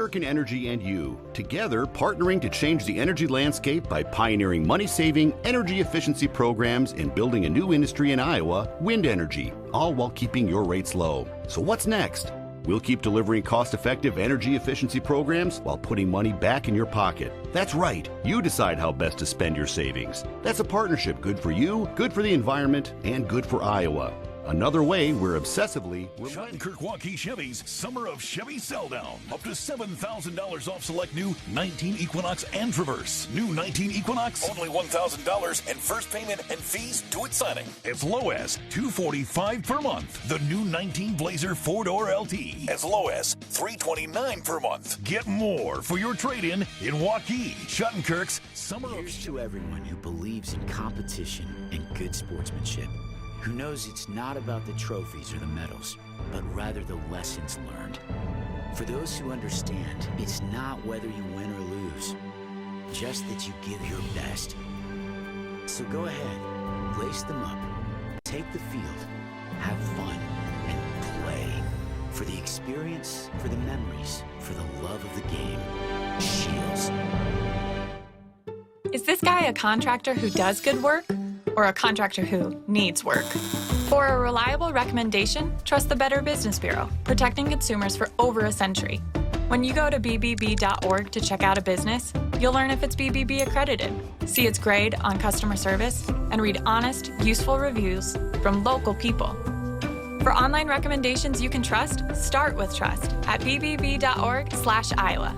American Energy and you, together partnering to change the energy landscape by pioneering money-saving, energy efficiency programs and building a new industry in Iowa, wind energy, all while keeping your rates low. So what's next? We'll keep delivering cost-effective energy efficiency programs while putting money back in your pocket. That's right. You decide how best to spend your savings. That's a partnership good for you, good for the environment, and good for Iowa. Another way we're obsessively... Shattenkirk Waukee Chevy's Summer of Chevy Sell Down. Up to $7,000 off select new 19 Equinox and Traverse. New 19 Equinox, only $1,000 and first payment and fees due at signing. As low as $245 per month. The new 19 Blazer 4-door LT. As low as $329 per month. Get more for your trade-in Waukee. Shattenkirk's Summer Here's to everyone who believes in competition and good sportsmanship. Who knows it's not about the trophies or the medals, but rather the lessons learned. For those who understand, it's not whether you win or lose, just that you give your best. So go ahead, lace them up, take the field, have fun, and play. For the experience, for the memories, for the love of the game. Shields. Is this guy a contractor who does good work? Or a contractor who needs work? For a reliable recommendation, trust the Better Business Bureau, protecting consumers for over a century. When you go to bbb.org to check out a business, you'll learn if it's BBB accredited, see its grade on customer service, and read honest, useful reviews from local people. For online recommendations you can trust, start with trust at bbb.org/Iowa.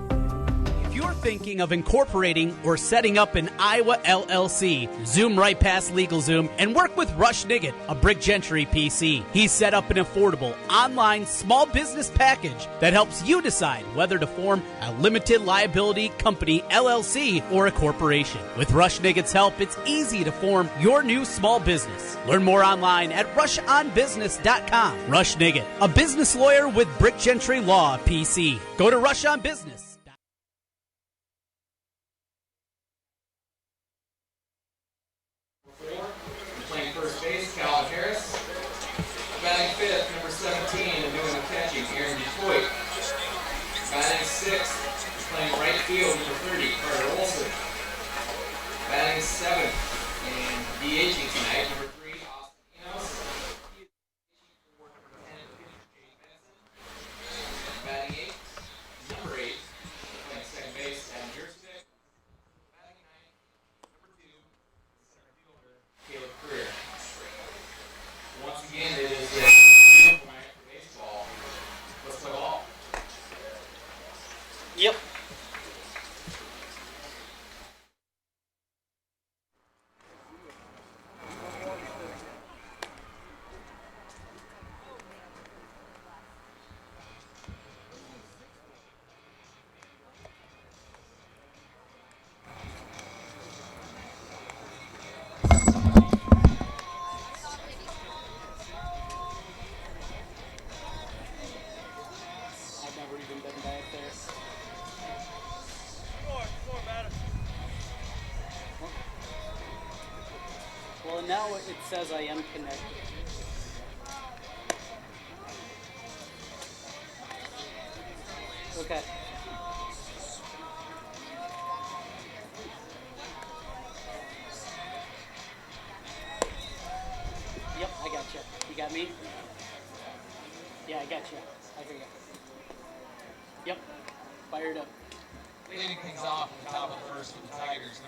If you're thinking of incorporating or setting up an Iowa LLC, zoom right past LegalZoom and work with Rush Niggett, a Brick Gentry PC. He's set up an affordable online small business package that helps you decide whether to form a limited liability company LLC or a corporation. With Rush Niggett's help, it's easy to form your new small business. Learn more online at rushonbusiness.com. Rush Niggett, a business lawyer with Brick Gentry Law PC. Go to Rush on Business. Batting fifth, number 17, and doing the catching, Aaron Detroit. Batting sixth, playing right field, number 30, Carter Olson. Batting seventh, and DHing tonight, number 3, Austin Enos. Batting eighth, number 8, playing second base, Adam Jersey. Batting ninth, number 2, center fielder, Caleb Creer. Once again, it is a beautiful night for baseball. Let's play ball. Yep. Well, now it says I am connected. Okay. Yep, I got you. You got me? Yeah, I got you. I hear you. Yep, fired up. Leading things off at the top of the first with the Tigers.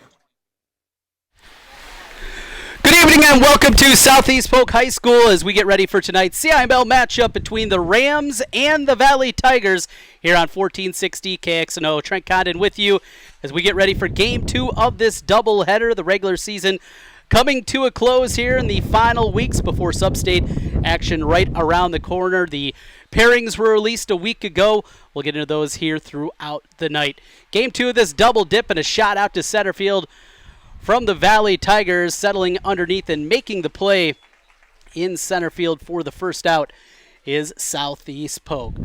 Good evening and welcome to Southeast Polk High School as we get ready for tonight's CIML matchup between the Rams and the Valley Tigers here on 1460 KXNO. Trent Condon with you as we get ready for Game 2 of this doubleheader, the regular season coming to a close here in the final weeks before sub-state action right around the corner. The pairings were released a week ago. We'll get into those here throughout the night. Game 2 of this double dip and a shot out to center field from the Valley Tigers, settling underneath and making the play in center field for the first out is Southeast Polk.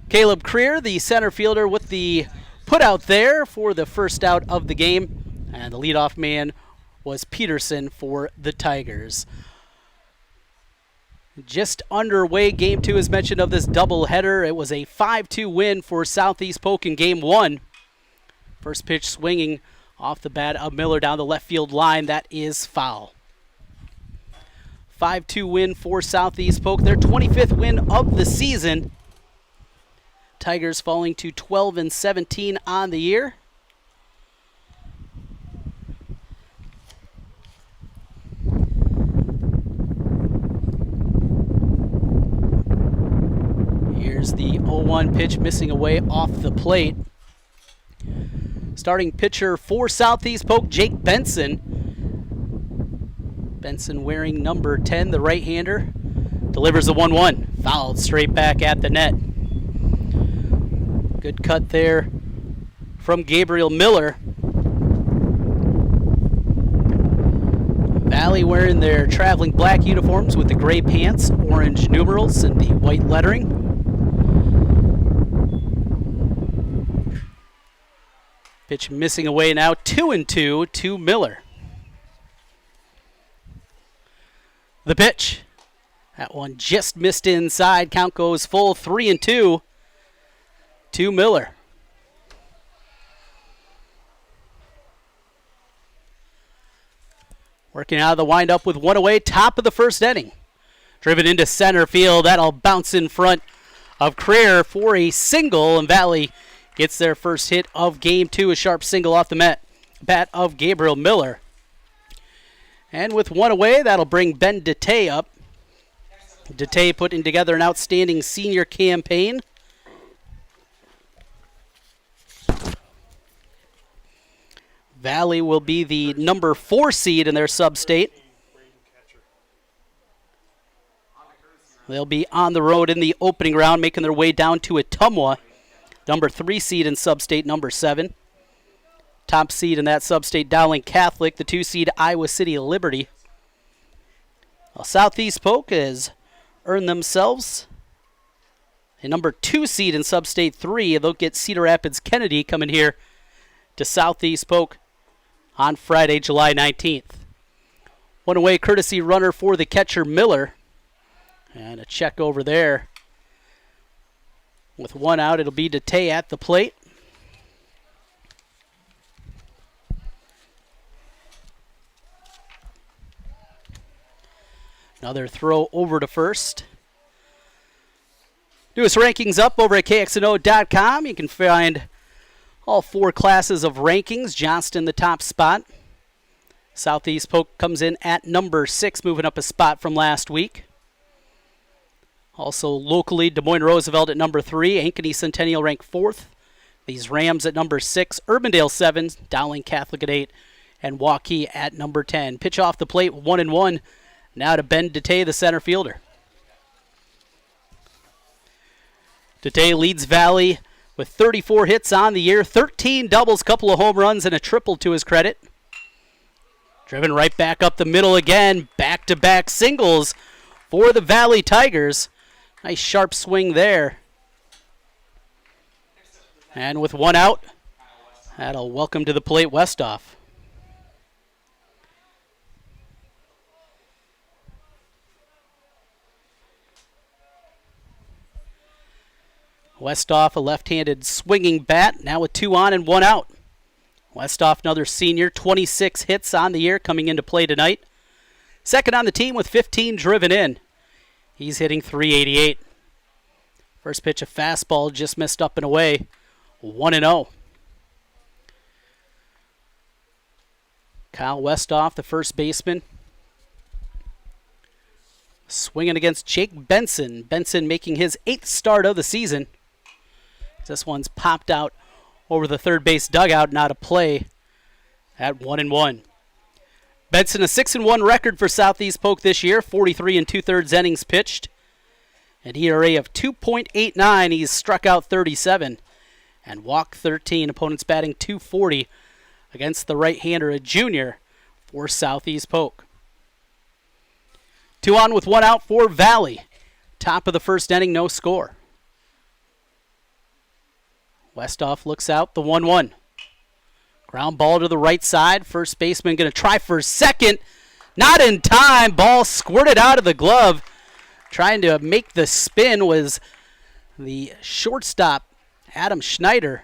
Caleb Creer, the center fielder, with the put out there for the first out of the game, and the leadoff man was Peterson for the Tigers. just underway. Game 2 is mentioned of this doubleheader. It was a 5-2 win for Southeast Polk in Game 1. First pitch swinging off the bat of Miller down the left field line. That is foul. 5-2 win for Southeast Polk. Their 25th win of the season. Tigers falling to 12-17 on the year. Here's the 0-1 pitch missing away off the plate. Starting pitcher for Southeast Polk, Jake Benson. Benson wearing number 10, the right-hander. Delivers the 1-1. Fouled straight back at the net. Good cut there from Gabriel Miller. Valley wearing their traveling black uniforms with the gray pants, orange numerals, and the white lettering. Pitch missing away now, 2-2 to Miller. The pitch. That one just missed inside. Count goes full, 3-2 to Miller. Working out of the windup with one away, top of the first inning. Driven into center field. That'll bounce in front of Creer for a single, and Valley gets their first hit of Game 2, a sharp single off the bat of Gabriel Miller. And with one away, that'll bring Ben DeTay up. DeTay putting together an outstanding senior campaign. Valley will be the number 4 seed in their sub-state. They'll be on the road in the opening round, making their way down to Ottumwa. Number 3 seed in sub-state, number 7. Top seed in that sub-state, Dowling Catholic. The 2 seed, Iowa City Liberty. Well, Southeast Polk has earned themselves a number 2 seed in sub-state 3. They'll get Cedar Rapids Kennedy coming here to Southeast Polk on Friday, July 19th. One away courtesy runner for the catcher, Miller. And a check over there. With one out, it'll be DeTay at the plate. Another throw over to first. Newest rankings up over at KXNO.com. You can find all 4 classes of rankings. Johnston the top spot. Southeast Polk comes in at number 6, moving up a spot from last week. Also locally, Des Moines Roosevelt at number 3, Ankeny Centennial ranked 4th. These Rams at number 6, Urbandale 7, Dowling Catholic at 8, and Waukee at number 10. Pitch off the plate, 1-1. Now to Ben DeTay, the center fielder. DeTay leads Valley with 34 hits on the year, 13 doubles, couple of home runs, and a triple to his credit. Driven right back up the middle again, back-to-back singles for the Valley Tigers. Nice sharp swing there. And with one out, that'll welcome to the plate Westhoff. Westhoff, a left-handed swinging bat, now with 2 on and 1 out. Westhoff, another senior, 26 hits on the year coming into play tonight. Second on the team with 15 driven in. He's hitting .388. First pitch, a fastball, just missed up and away. 1-0. Kyle Westhoff, the first baseman. Swinging against Jake Benson. Benson making his 8th start of the season. This one's popped out over the third base dugout, not a play at 1-1. Benson, a 6-1 record for Southeast Polk this year, 43 2/3 innings pitched. An ERA of 2.89. He's struck out 37 and walked 13. Opponents batting .240 against the right-hander, a junior for Southeast Polk. 2 on with 1 out for Valley. Top of the first inning, no score. Westhoff looks out, the 1-1. Ground ball to the right side. First baseman going to try for second. Not in time. Ball squirted out of the glove. trying to make the spin was the shortstop, Adam Schneider.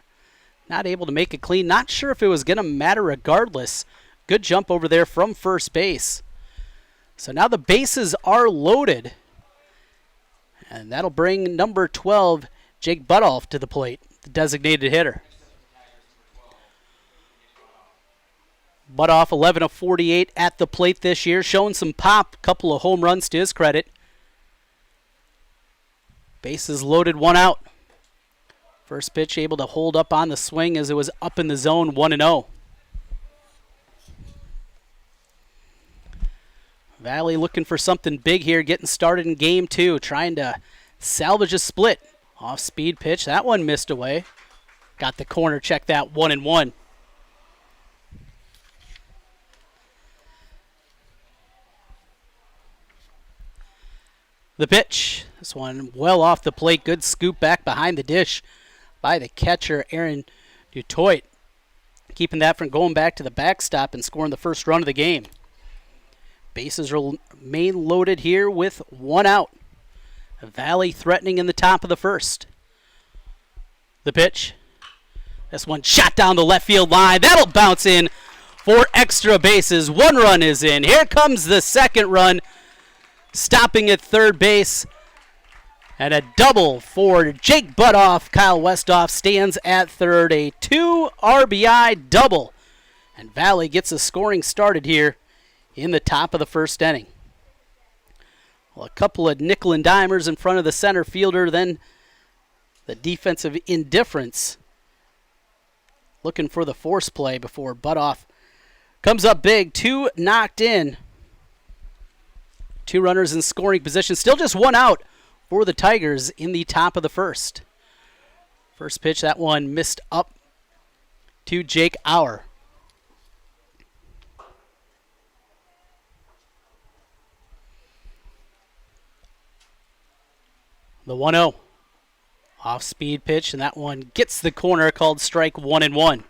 Not able to make it clean. Not sure if it was going to matter regardless. Good jump over there from first base. So now the bases are loaded. And that'll bring number 12, Jake Butoff, to the plate, the designated hitter. Butoff, 11 of 48 at the plate this year, showing some pop, couple of home runs to his credit. Bases loaded, 1 out. First pitch able to hold up on the swing as it was up in the zone, 1-0. Valley looking for something big here, getting started in game 2, trying to salvage a split. Off-speed pitch, that one missed away. Got the corner, check that, 1-1. The pitch, this one well off the plate, good scoop back behind the dish by the catcher, Aaron Dutoit, keeping that from going back to the backstop and scoring the first run of the game. Bases remain loaded here with 1 out. Valley threatening in the top of the first. The pitch. This one shot down the left field line. That'll bounce in for extra bases. 1 run is in. Here comes the second run. Stopping at third base. And a double for Jake Butoff. Kyle Westhoff stands at third. A 2 RBI double. And Valley gets a scoring started here in the top of the first inning. Well, a couple of nickel and dimers in front of the center fielder, then the defensive indifference. Looking for the force play before Butoff comes up big. 2 knocked in. 2 runners in scoring position. Still just 1 out for the Tigers in the top of the first. First pitch, that one missed up to Jake Auer. The 1-0. Off-speed pitch, and that one gets the corner, called strike 1-1.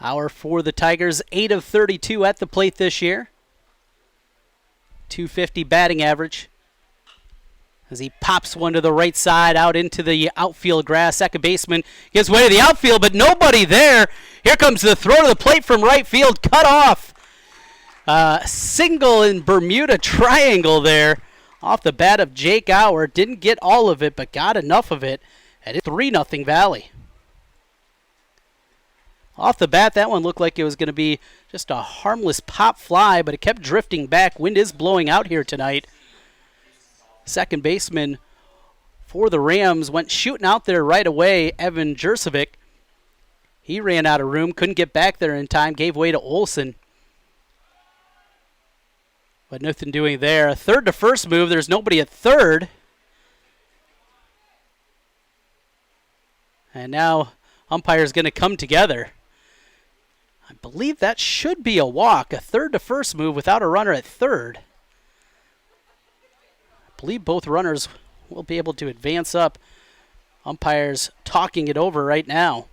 Auer for the Tigers, 8 of 32 at the plate this year. .250 batting average. As he pops one to the right side out into the outfield grass. Second baseman gives way to the outfield, but nobody there. Here comes the throw to the plate from right field, cut off. Single in Bermuda Triangle there. Off the bat of Jake Auer. Didn't get all of it, but got enough of it. And it's 3-0 Valley. Off the bat, that one looked like it was going to be just a harmless pop fly, but it kept drifting back. Wind is blowing out here tonight. Second baseman for the Rams went shooting out there right away, Evan Jurcevic. He ran out of room, couldn't get back there in time, gave way to Olsen. But nothing doing there. A third to first move. There's nobody at third. And now umpire's going to come together. I believe that should be a walk. A third to first move without a runner at third. I believe both runners will be able to advance up. Umpire's talking it over right now.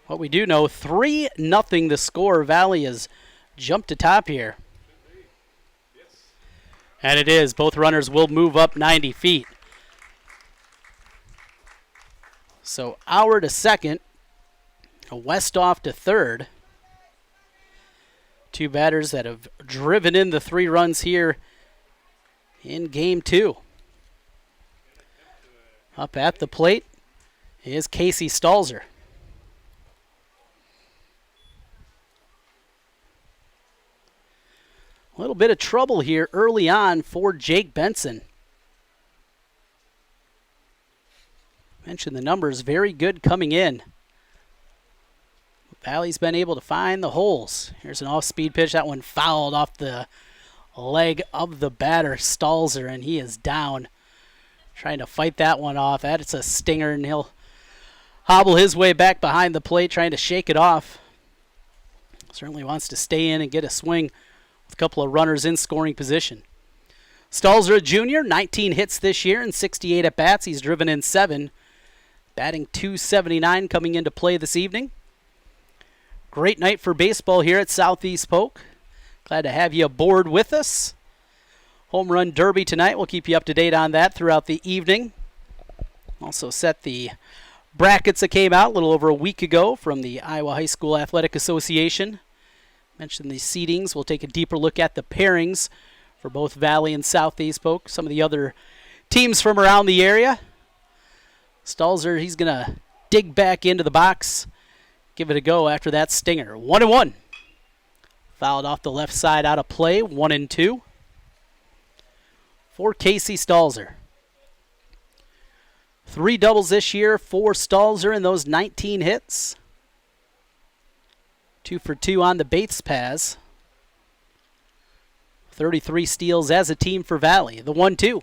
What we do know, 3-0 the score. Valley has jumped to top here. And it is. Both runners will move up 90 feet. So Auer to second. Westhoff to third. 2 batters that have driven in the 3 runs here in game 2. Up at the plate is Casey Stalzer. A little bit of trouble here early on for Jake Benson. Mentioned the numbers, very good coming in. Valley's been able to find the holes. Here's an off-speed pitch. That one fouled off the leg of the batter, Stalzer, and he is down. Trying to fight that one off. That's a stinger, and he'll hobble his way back behind the plate, trying to shake it off. Certainly wants to stay in and get a swing with a couple of runners in scoring position. Stalzer, a junior, 19 hits this year and 68 at-bats. He's driven in 7. Batting .279 coming into play this evening. Great night for baseball here at Southeast Polk. Glad to have you aboard with us. Home Run Derby tonight. We'll keep you up to date on that throughout the evening. Also set the brackets that came out a little over a week ago from the Iowa High School Athletic Association. Mentioned the seedings. We'll take a deeper look at the pairings for both Valley and Southeast Polk. Some of the other teams from around the area. Stalzer, he's going to dig back into the box. Give it a go after that stinger. 1-1. Fouled off the left side out of play. 1-2. For Casey Stalzer. 3 doubles this year for Stalzer in those 19 hits. 2 for 2 on the Bates pass. 33 steals as a team for Valley. The 1-2.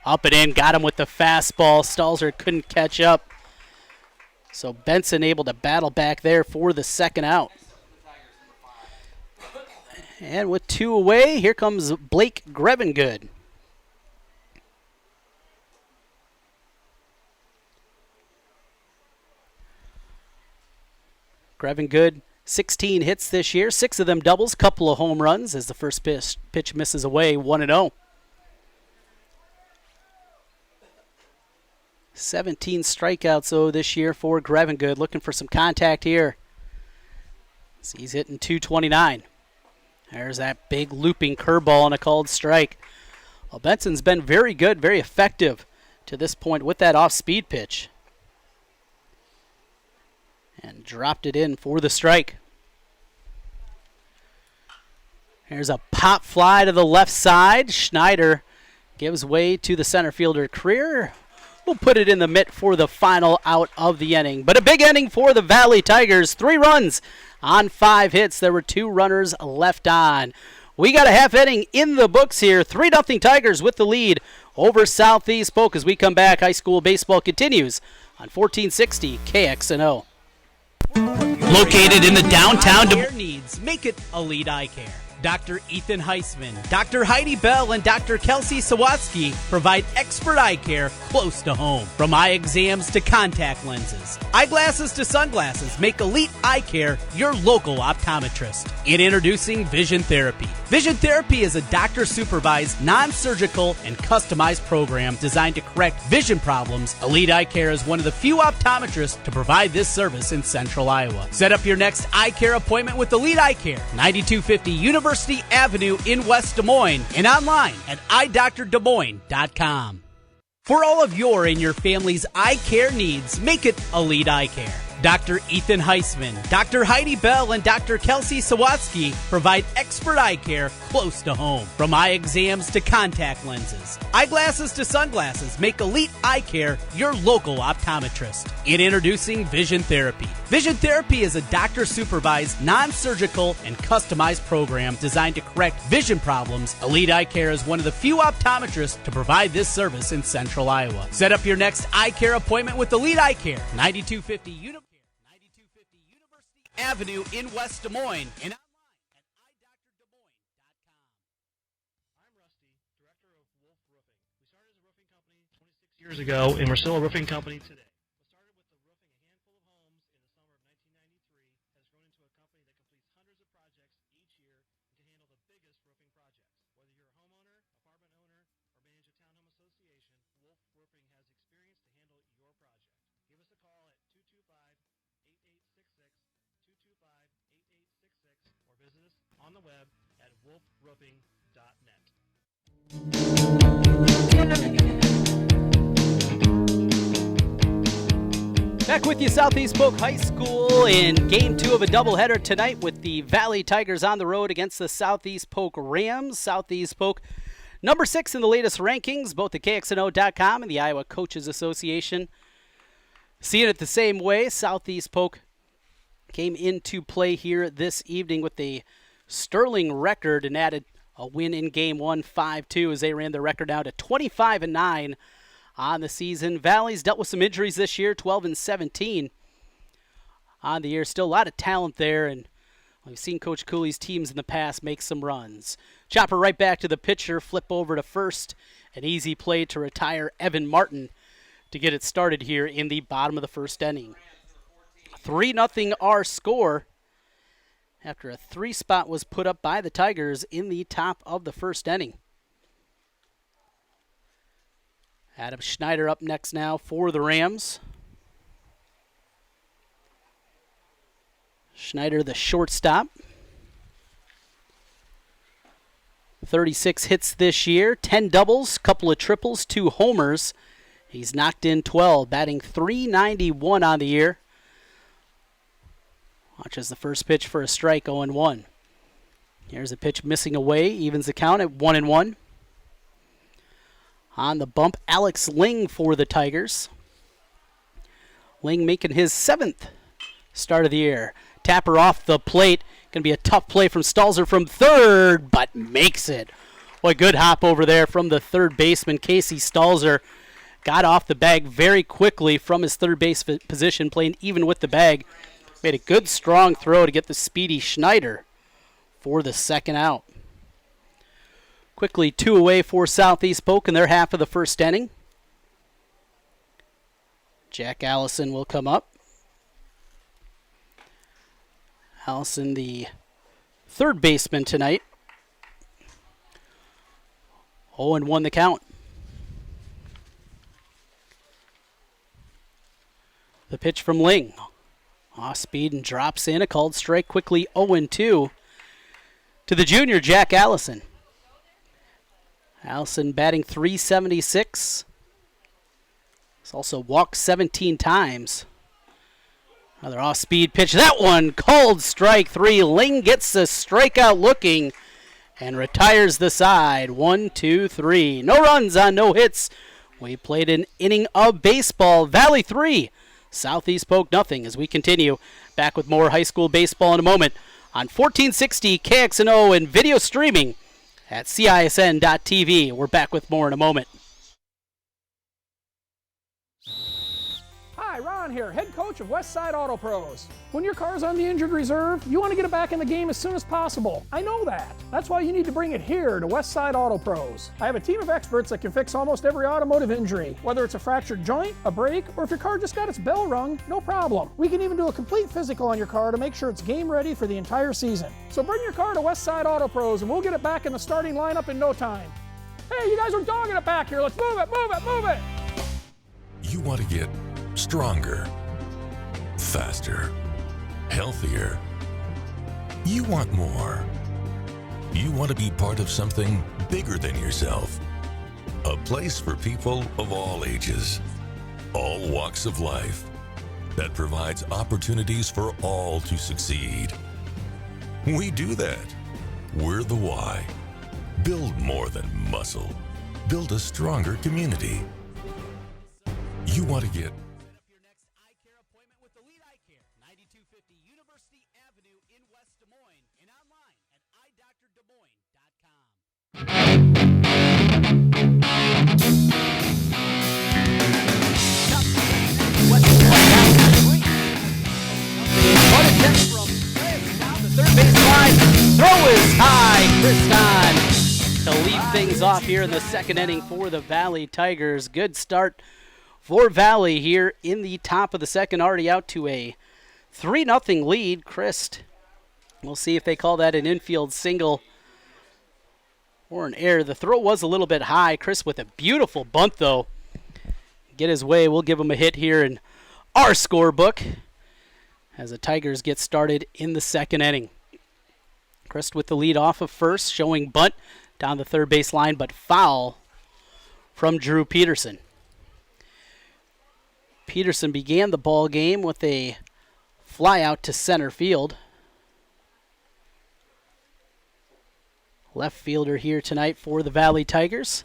Up and in, got him with the fastball. Stalzer couldn't catch up. So Benson able to battle back there for the second out. And with 2 away, here comes Blake Grevengood. Grevengood, 16 hits this year, 6 of them doubles, couple of home runs as the first pitch misses away, 1-0. 17 strikeouts, though, this year for Grevengood. Looking for some contact here. So he's hitting 229. There's that big looping curveball and a called strike. Well, Benson's been very good, very effective to this point with that off-speed pitch. And dropped it in for the strike. Here's a pop fly to the left side. Schneider gives way to the center fielder Creer. We'll put it in the mitt for the final out of the inning. But a big inning for the Valley Tigers. 3 runs on 5 hits. There were 2 runners left on. We got a half inning in the books here. 3-0 Tigers with the lead over Southeast Polk. As we come back, high school baseball continues on 1460 KXNO. Located in the downtown needs, make it Elite Eye Care. Dr. Ethan Heisman, Dr. Heidi Bell, and Dr. Kelsey Sawatsky provide expert eye care close to home. From eye exams to contact lenses, eyeglasses to sunglasses, make Elite Eye Care your local optometrist. And introducing Vision Therapy. Vision Therapy is a doctor-supervised, non-surgical, and customized program designed to correct vision problems. Elite Eye Care is one of the few optometrists to provide this service in Central Iowa. Set up your next eye care appointment with Elite Eye Care, 9250 University Avenue in West Des Moines, and online at eyedoctordemoines.com. For all of your and your family's eye care needs, make it Elite Eye Care. Dr. Ethan Heisman, Dr. Heidi Bell, and Dr. Kelsey Sawatsky provide expert eye care close to home. From eye exams to contact lenses, eyeglasses to sunglasses, make Elite Eye Care your local optometrist. And introducing Vision Therapy. Vision Therapy is a doctor-supervised, non-surgical, and customized program designed to correct vision problems. Elite Eye Care is one of the few optometrists to provide this service in Central Iowa. Set up your next eye care appointment with Elite Eye Care, 9250 University Avenue in West Des Moines, and online at eyedoctordemoines.com. I'm Rusty, director of Wolf Roofing. We started as a roofing company 26 years ago, and we're still a roofing company today. What started with the roofing a handful of homes in the summer of 1993 has grown into a company that completes hundreds of projects each year and can handle the biggest roofing projects. Whether you're a homeowner, apartment owner, or manage a townhome association, Wolf Roofing has experience to handle your project. Give us a call at 225-8866. 225-8866 or visit us on the web at wolfroofing.net. Back with you, Southeast Polk High School in Game 2 of a doubleheader tonight with the Valley Tigers on the road against the Southeast Polk Rams. Southeast Polk, number 6 in the latest rankings, both the KXNO.com and the Iowa Coaches Association. Seeing it the same way, Southeast Polk came into play here this evening with a sterling record and added a win in Game 1, 5-2, as they ran the record down to 25-9 on the season. Valley's dealt with some injuries this year, 12-17 on the year. Still a lot of talent there, and we've seen Coach Cooley's teams in the past make some runs. Chopper right back to the pitcher, flip over to first. An easy play to retire Evan Martin to get it started here in the bottom of the first inning. 3-0 our score. after a 3 spot was put up by the Tigers in the top of the first inning. Adam Schneider up next now for the Rams. Schneider, the shortstop. 36 hits this year, 10 doubles, couple of triples, 2 homers. He's knocked in 12, batting .391 on the year. Watch as the first pitch for a strike, 0-1. Here's a pitch missing away, evens the count at 1-1. On the bump, Alex Ling for the Tigers. Ling making his 7th start of the year. Tapper off the plate. Going to be a tough play from Stalzer from third, but makes it. What a good hop over there from the third baseman, Casey Stalzer. Got off the bag very quickly from his third base position, playing even with the bag. Made a good, strong throw to get the speedy Schneider for the second out. Quickly 2 away for Southeast Polk in their half of the first inning. Jack Allison will come up. Allison, the third baseman tonight. 0-1 the count. The pitch from Ling. Off speed and drops in. A called strike quickly 0-2 to the junior, Jack Allison. Allison batting .376. He's also walked 17 times. Another off-speed pitch. That one called strike 3. Ling gets a strikeout looking and retires the side. 1, 2, 3. No runs on no hits. We played an inning of baseball. Valley 3, Southeast Polk nothing. As we continue back with more high school baseball in a moment on 1460 KXNO and video streaming at CISN.TV. We're back with more in a moment. Hi, Ron here, head coach of Westside Auto Pros. When your car's on the injured reserve, you want to get it back in the game as soon as possible. I know that. That's why you need to bring it here to Westside Auto Pros. I have a team of experts that can fix almost every automotive injury. Whether it's a fractured joint, a brake, or if your car just got its bell rung, no problem. We can even do a complete physical on your car to make sure it's game ready for the entire season. So bring your car to Westside Auto Pros and we'll get it back in the starting lineup in no time. Hey, you guys are dogging it back here. Let's move it, move it, move it. You want to get stronger, faster, healthier. You want more. You want to be part of something bigger than yourself. A place for people of all ages, all walks of life, that provides opportunities for all to succeed. We do that. We're the why. Build more than muscle. Build a stronger community. You want to get Third base line, throw is high. Chris Hahn to lead things off here in the second inning for the Valley Tigers. Good start for Valley here in the top of the second, already out to a 3-0 lead. Christ, we'll see if they call that an infield single or an error. The throw was a little bit high. Chris with a beautiful bunt, though. Get his way. We'll give him a hit here in our scorebook as the Tigers get started in the second inning. Chris with the lead off of first, showing bunt down the third base line, but foul from Drew Peterson. Peterson began the ball game with a fly out to center field. Left fielder here tonight for the Valley Tigers.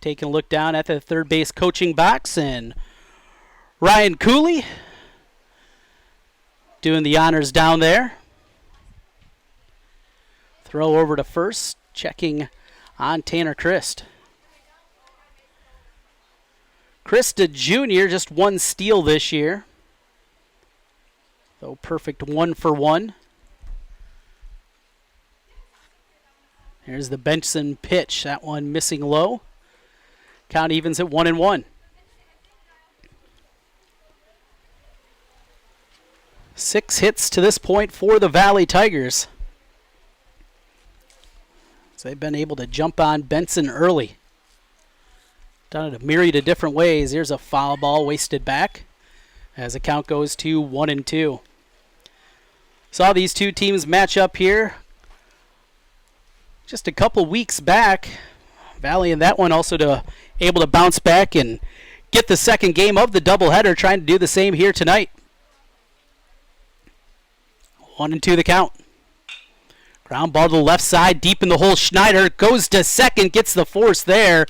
Taking a look down at the third base coaching box, and Ryan Cooley doing the honors down there. Throw over to first, checking on Tanner Christ. Christ, Jr., just one steal this year, though perfect 1-for-1. Here's the Benson pitch. That one missing low. Count evens at 1-1. 6 hits to this point for the Valley Tigers. So they've been able to jump on Benson early. Done it a myriad of different ways. Here's a foul ball wasted back as the count goes to 1-2. Saw these two teams match up here just a couple weeks back. Valley in that one also able to bounce back and get the second game of the doubleheader, trying to do the same here tonight. 1-2 the count. Ground ball to the left side, deep in the hole. Schneider goes to second, gets the force there.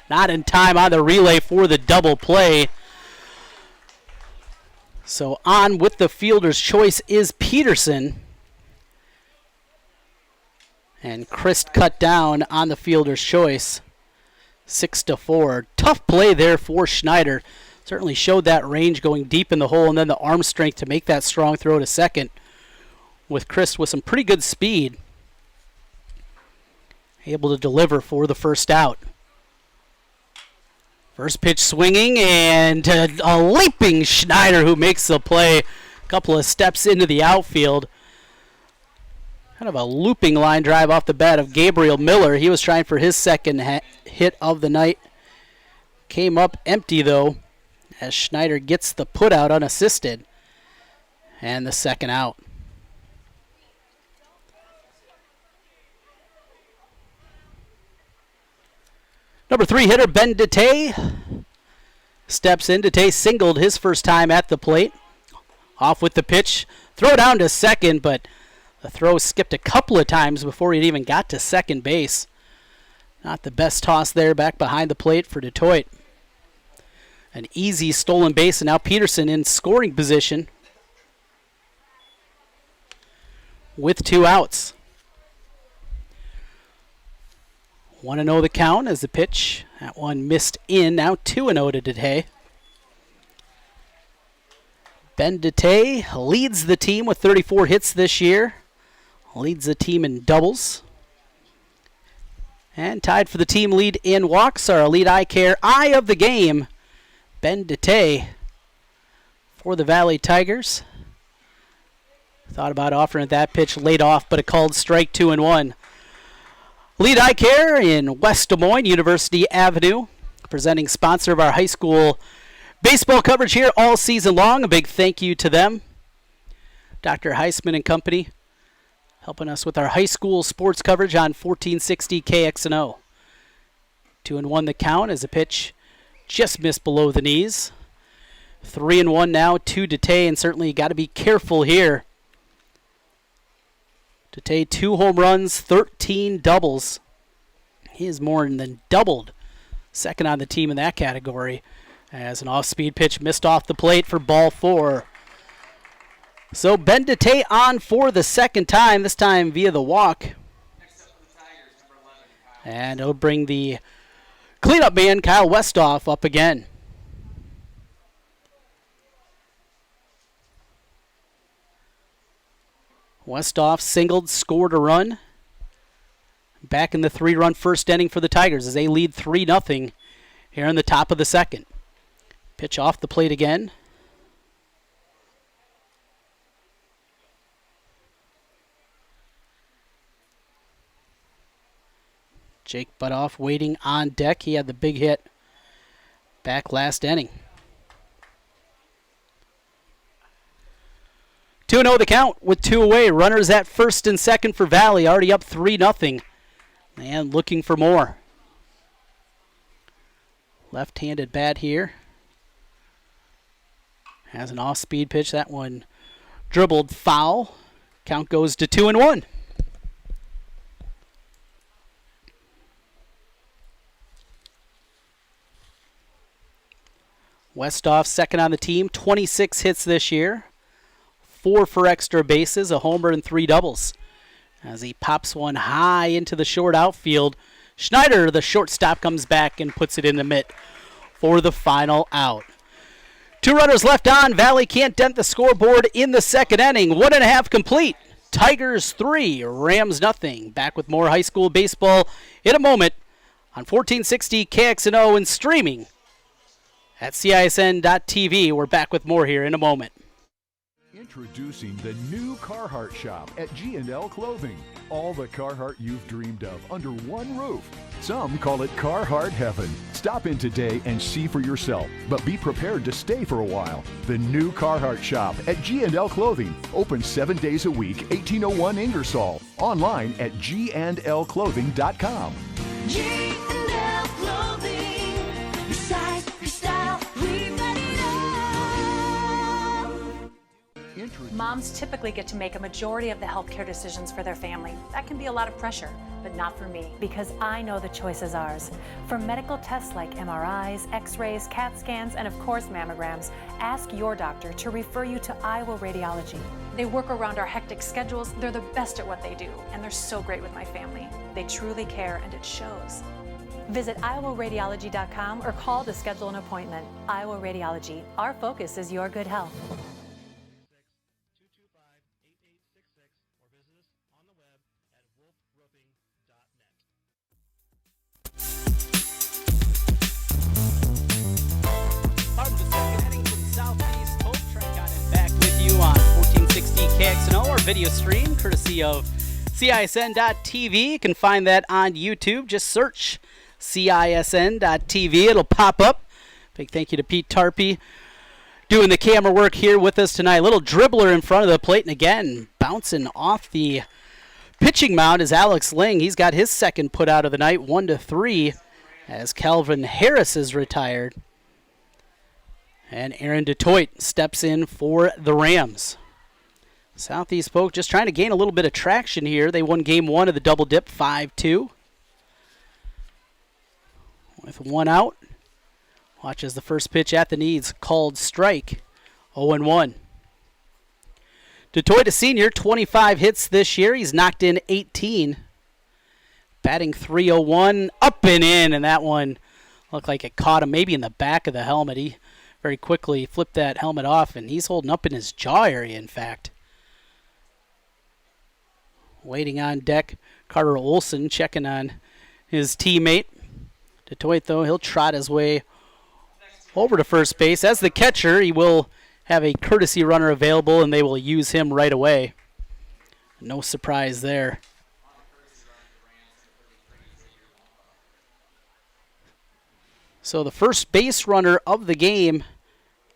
Not in time on the relay for the double play. So on with the fielder's choice is Peterson. And Christ cut down on the fielder's choice. 6-4. Tough play there for Schneider. Certainly showed that range going deep in the hole, and then the arm strength to make that strong throw to second. With Christ with some pretty good speed. Able to deliver for the first out. First pitch swinging, and a leaping Schneider who makes the play. A couple of steps into the outfield. Kind of a looping line drive off the bat of Gabriel Miller. He was trying for his second hit of the night. Came up empty, though, as Schneider gets the put out unassisted. And the second out. Number 3 hitter, Ben DeTay, steps in. DeTay singled his first time at the plate. Off with the pitch. Throw down to second, but the throw skipped a couple of times before he even got to second base. Not the best toss there back behind the plate for Detroit. An easy stolen base, and now Peterson in scoring position with 2 outs. 1-0 the count as the pitch. That one missed in. Now 2-0 to DeTay. Ben DeTay leads the team with 34 hits this year. Leads the team in doubles. And tied for the team lead in walks, our Elite Eye Care Eye of the Game, Ben DeTay for the Valley Tigers. Thought about offering that pitch, laid off, but a called strike, 2-1. Elite Eye Care in West Des Moines, University Avenue, presenting sponsor of our high school baseball coverage here all season long. A big thank you to them. Dr. Heisman and company helping us with our high school sports coverage on 1460 KXNO. 2-1 the count as a pitch just missed below the knees. 3-1 now to DeTay, and certainly got to be careful here. DeTay 2 home runs, 13 doubles. He is more than doubled. Second on the team in that category. As an off-speed pitch missed off the plate for ball 4. So Ben DeTay on for the second time, this time via the walk. And it'll bring the cleanup man, Kyle Westhoff, up again. Westhoff singled, scored a run. Back in the 3-run first inning for the Tigers as they lead 3-0 here in the top of the second. Pitch off the plate again. Jake Butoff waiting on deck. He had the big hit back last inning. 2-0 the count with 2 away. Runners at first and second for Valley. Already up 3-0. And looking for more. Left-handed bat here. Has an off-speed pitch. That one dribbled foul. Count goes to 2-1. Westhoff second on the team. 26 hits this year. 4 for extra bases, a homer, and 3 doubles. As he pops one high into the short outfield, Schneider, the shortstop, comes back and puts it in the mitt for the final out. 2 runners left on. Valley can't dent the scoreboard in the second inning. 1.5 complete. Tigers 3, Rams nothing. Back with more high school baseball in a moment on 1460 KXNO and streaming at CISN.TV. We're back with more here in a moment. Introducing the new Carhartt shop at G&L Clothing. All the Carhartt you've dreamed of under one roof. Some call it Carhartt Heaven. Stop in today and see for yourself, but be prepared to stay for a while. The new Carhartt shop at G&L Clothing. Open 7 days a week, 1801 Ingersoll. Online at gndlclothing.com. G&L Clothing. Your size, your style, we've got it all. Moms typically get to make a majority of the healthcare decisions for their family. That can be a lot of pressure, but not for me. Because I know the choice is ours. For medical tests like MRIs, X-rays, CAT scans, and of course mammograms, ask your doctor to refer you to Iowa Radiology. They work around our hectic schedules. They're the best at what they do, and they're so great with my family. They truly care, and it shows. Visit iowaradiology.com or call to schedule an appointment. Iowa Radiology. Our focus is your good health. On 1460 KXNO, our video stream courtesy of CISN.TV. You can find that on YouTube. Just search CISN.TV. It'll pop up. Big thank you to Pete Tarpey doing the camera work here with us tonight. A little dribbler in front of the plate, and again, bouncing off the pitching mound is Alex Ling. He's got his second put out of the night, 1-3, as Calvin Harris is retired. And Aaron DeToit steps in for the Rams. Southeast Polk just trying to gain a little bit of traction here. They won game one of the double dip 5-2. With one out. Watch as the first pitch at the knees called strike. 0-1. DeToit, a senior, 25 hits this year. He's knocked in 18. Batting .301, up and in, and that one looked like it caught him maybe in the back of the helmet. He very quickly flipped that helmet off, and he's holding up in his jaw area, in fact. Waiting on deck, Carter Olson checking on his teammate. DeToit, though, he'll trot his way over to first base. As the catcher, he will have a courtesy runner available, and they will use him right away. No surprise there. So the first base runner of the game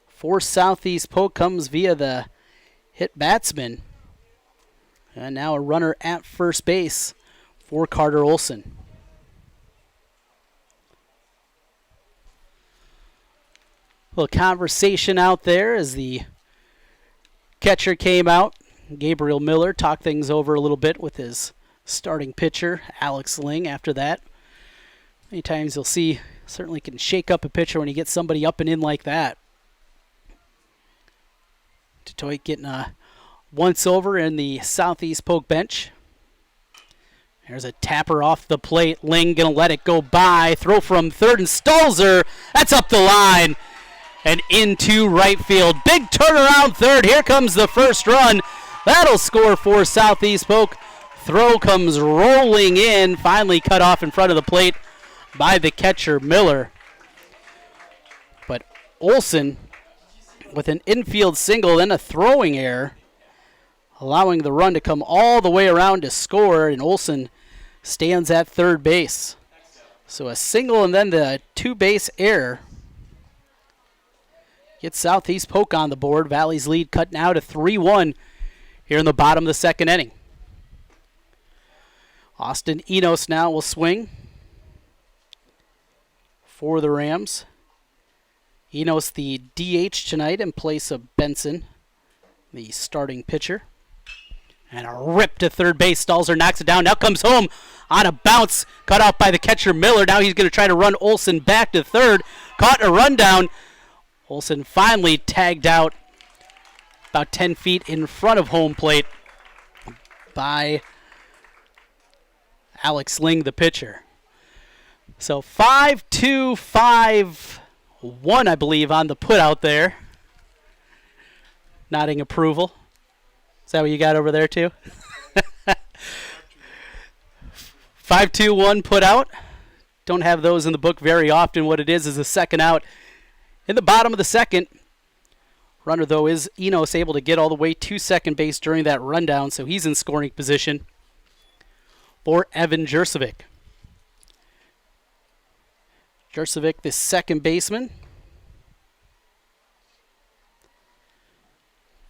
for Southeast Polk comes via the hit batsman. And now a runner at first base for Carter Olson. A little conversation out there as the catcher came out. Gabriel Miller talked things over a little bit with his starting pitcher, Alex Ling, after that. Many times you'll see, certainly can shake up a pitcher when you get somebody up and in like that. DeToit getting a once over in the Southeast Polk bench. There's a tapper off the plate. Ling gonna let it go by. Throw from third, and Stolzer, that's up the line and into right field. Big turnaround third. Here comes the first run. That'll score for Southeast Polk. Throw comes rolling in, finally cut off in front of the plate by the catcher, Miller. But Olson with an infield single and a throwing error, allowing the run to come all the way around to score, and Olson stands at third base. So a single and then the two-base error gets Southeast Polk on the board. Valley's lead cut now to 3-1 here in the bottom of the second inning. Austin Enos now will swing for the Rams. Enos the DH tonight in place of Benson, the starting pitcher. And a rip to third base. Stalzer knocks it down. Now comes home on a bounce. Cut off by the catcher, Miller. Now he's going to try to run Olson back to third. Caught a rundown. Olson finally tagged out about 10 feet in front of home plate by Alex Ling, the pitcher. So 5-2, 5-1, I believe, on the put out there. Nodding approval. Is that what you got over there, too? 5-2-1 put out. Don't have those in the book very often. What it is a second out in the bottom of the second. Runner, though, is Enos able to get all the way to second base during that rundown, so he's in scoring position for Evan Jurcevic. Jurcevic, the second baseman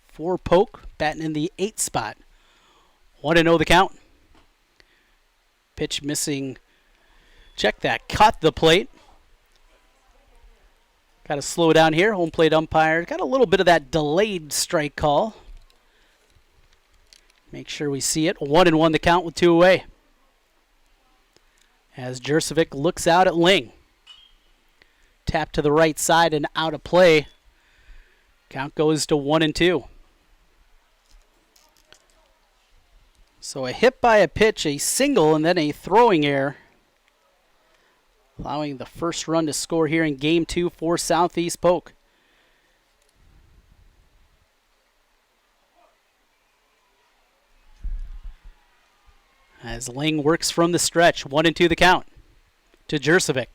for Polk, batting in the 8th spot. 1-0 the count. Pitch missing. Check that. Cut the plate. Got to slow down here. Home plate umpire. Got a little bit of that delayed strike call. Make sure we see it. 1-1 the count with 2 away. As Jurcevic looks out at Ling. Tap to the right side and out of play. Count goes to 1-2. So a hit by a pitch, a single, and then a throwing error, allowing the first run to score here in Game 2 for Southeast Polk. As Ling works from the stretch, 1-2 the count to Jurcevic.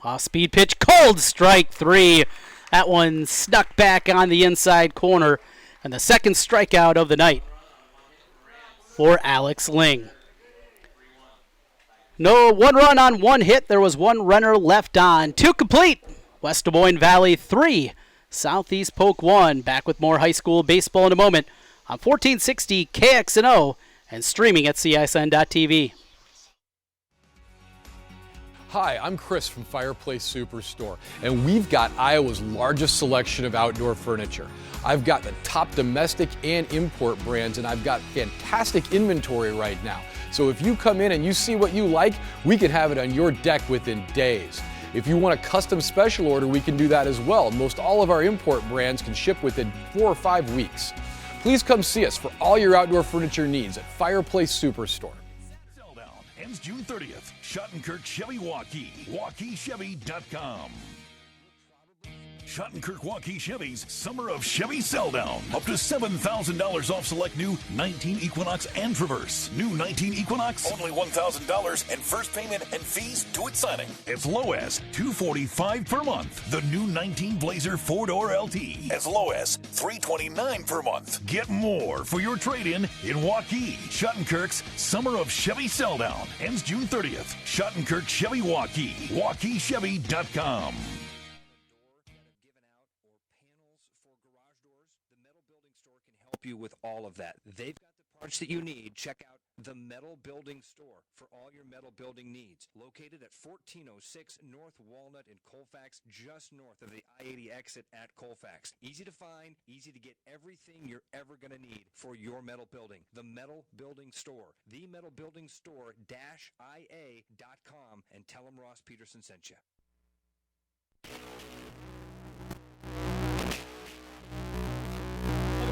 Off-speed pitch, cold strike 3. That one snuck back on the inside corner, and the second strikeout of the night for Alex Ling. No, 1 run on 1 hit. There was 1 runner left on. 2 complete. West Des Moines Valley 3, Southeast Polk 1. Back with more high school baseball in a moment on 1460 KXNO and streaming at CISN.TV. Hi, I'm Chris from Fireplace Superstore, and we've got Iowa's largest selection of outdoor furniture. I've got the top domestic and import brands, and I've got fantastic inventory right now. So if you come in and you see what you like, we can have it on your deck within days. If you want a custom special order, we can do that as well. Most all of our import brands can ship within 4 or 5 weeks. Please come see us for all your outdoor furniture needs at Fireplace Superstore. Ends June 30th. Schottenkirk Chevy Waukee. WaukeeChevy.com. Schottenkirk Waukee Chevy's Summer of Chevy Sell-Down. Up to $7,000 off select new 19 Equinox and Traverse. New 19 Equinox, only $1,000 and first payment and fees due at signing. As low as $245 per month. The new 19 Blazer 4-door LT. As low as $329 per month. Get more for your trade-in in Waukee. Schottenkirk's Summer of Chevy Sell-Down. Ends June 30th. Schottenkirk Chevy Waukee. WaukeeChevy.com. You with all of that. They've got the parts that you need. Check out the Metal Building Store for all your metal building needs. Located at 1406 North Walnut in Colfax, just north of the I-80 exit at Colfax. Easy to find, easy to get everything you're ever going to need for your metal building. The Metal Building Store. The Metal Building Store -ia.com, and tell them Ross Peterson sent you.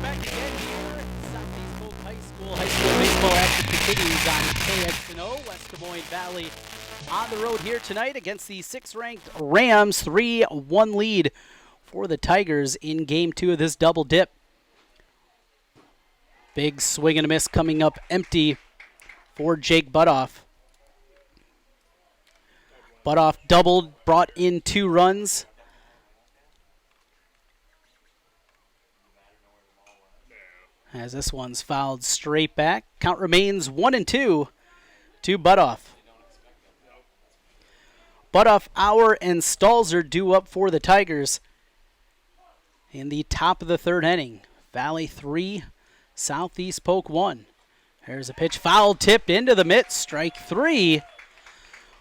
Back again here at Southeast Polk High School. High school baseball action continues on KXNO. West Des Moines Valley on the road here tonight against the 6th-ranked Rams. 3-1 lead for the Tigers in Game 2 of this double dip. Big swing and a miss coming up empty for Jake Butoff. Butoff doubled, brought in 2 runs. As this one's fouled straight back. Count remains 1-2 to Butoff. Butoff, Auer, and Stalzer due up for the Tigers in the top of the 3rd inning. Valley 3, Southeast Polk 1. There's a pitch foul tipped into the mitt. Strike 3.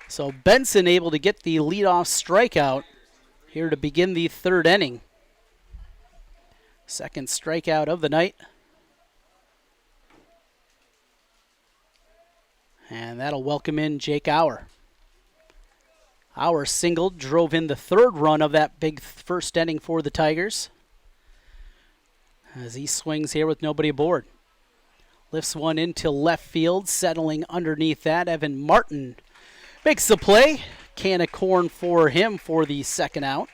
So Benson able to get the leadoff strikeout here to begin the 3rd inning. Second strikeout of the night. And that'll welcome in Jake Auer. Auer singled, drove in the 3rd run of that big first inning for the Tigers. As he swings here with nobody aboard. Lifts one into left field, settling underneath that. Evan Martin makes the play. Can of corn for him for the 2nd out.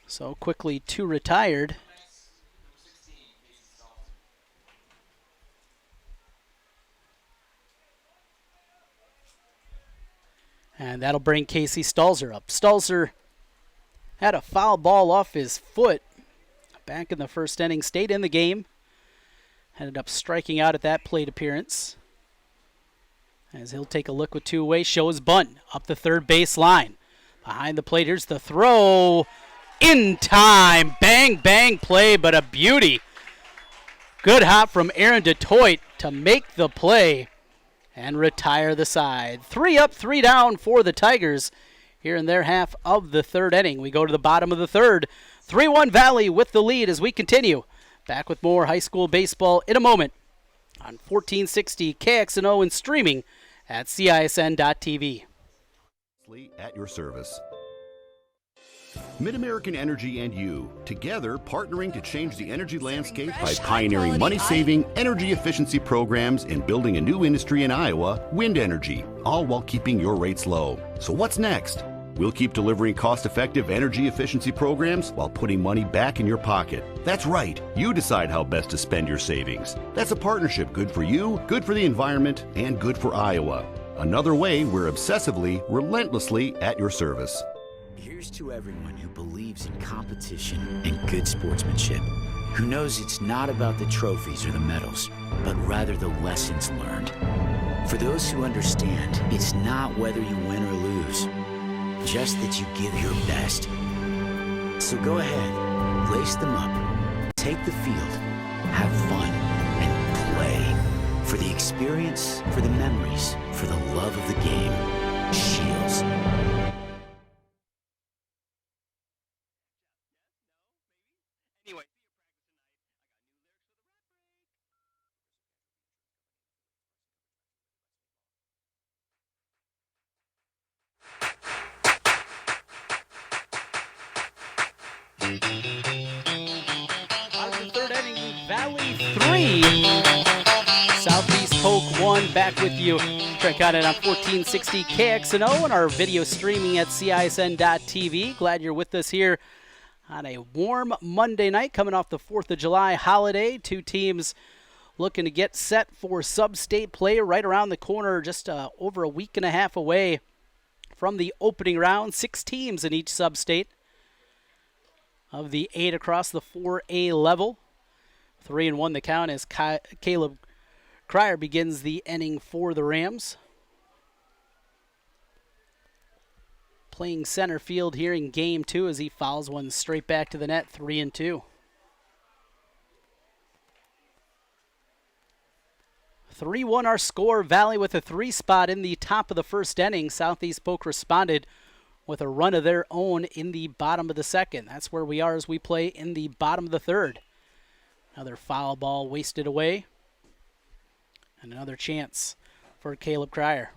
So quickly 2 retired. And that'll bring Casey Stalzer up. Stalzer had a foul ball off his foot back in the first inning, stayed in the game, ended up striking out at that plate appearance. As he'll take a look with two away, shows bunt up the third base line. Behind the plate, here's the throw. In time. Bang, bang play, but a beauty. Good hop from Aaron DeToit to make the play and retire the side. 3 up, 3 down for the Tigers here in their half of the third inning. We go to the bottom of the third. 3-1 Valley with the lead as we continue. Back with more high school baseball in a moment on 1460 KXNO and streaming at CISN.TV. At your service. Mid-American Energy and you, together partnering to change the energy landscape by pioneering money-saving, energy efficiency programs and building a new industry in Iowa, wind energy, all while keeping your rates low. So what's next? We'll keep delivering cost-effective energy efficiency programs while putting money back in your pocket. That's right. You decide how best to spend your savings. That's a partnership good for you, good for the environment, and good for Iowa. Another way we're obsessively, relentlessly at your service. Here's to everyone who believes in competition and good sportsmanship, who knows it's not about the trophies or the medals, but rather the lessons learned. For those who understand, it's not whether you win or lose, just that you give your best. So go ahead, lace them up, take the field, have fun, and play. For the experience, for the memories, for the love of the game. Shields. Out of the third inning, Valley 3, Southeast Polk 1. Back with you. Check out it on 1460 KXNO and our video streaming at CISN.TV. Glad you're with us here on a warm Monday night coming off the 4th of July holiday. Two teams looking to get set for sub-state play right around the corner, just over a week and a half away from the opening round. 6 teams in each sub-state of the 8 across the 4A level. 3-1 the count as Caleb Cryer begins the inning for the Rams. Playing center field here in game 2 as he fouls one straight back to the net, 3-2. 3-1 our score. Valley with a 3 spot in the top of the first inning. Southeast Polk responded with a run of their own in the bottom of the second. That's where we are as we play in the bottom of the third. Another foul ball wasted away. And another chance for Caleb Cryer.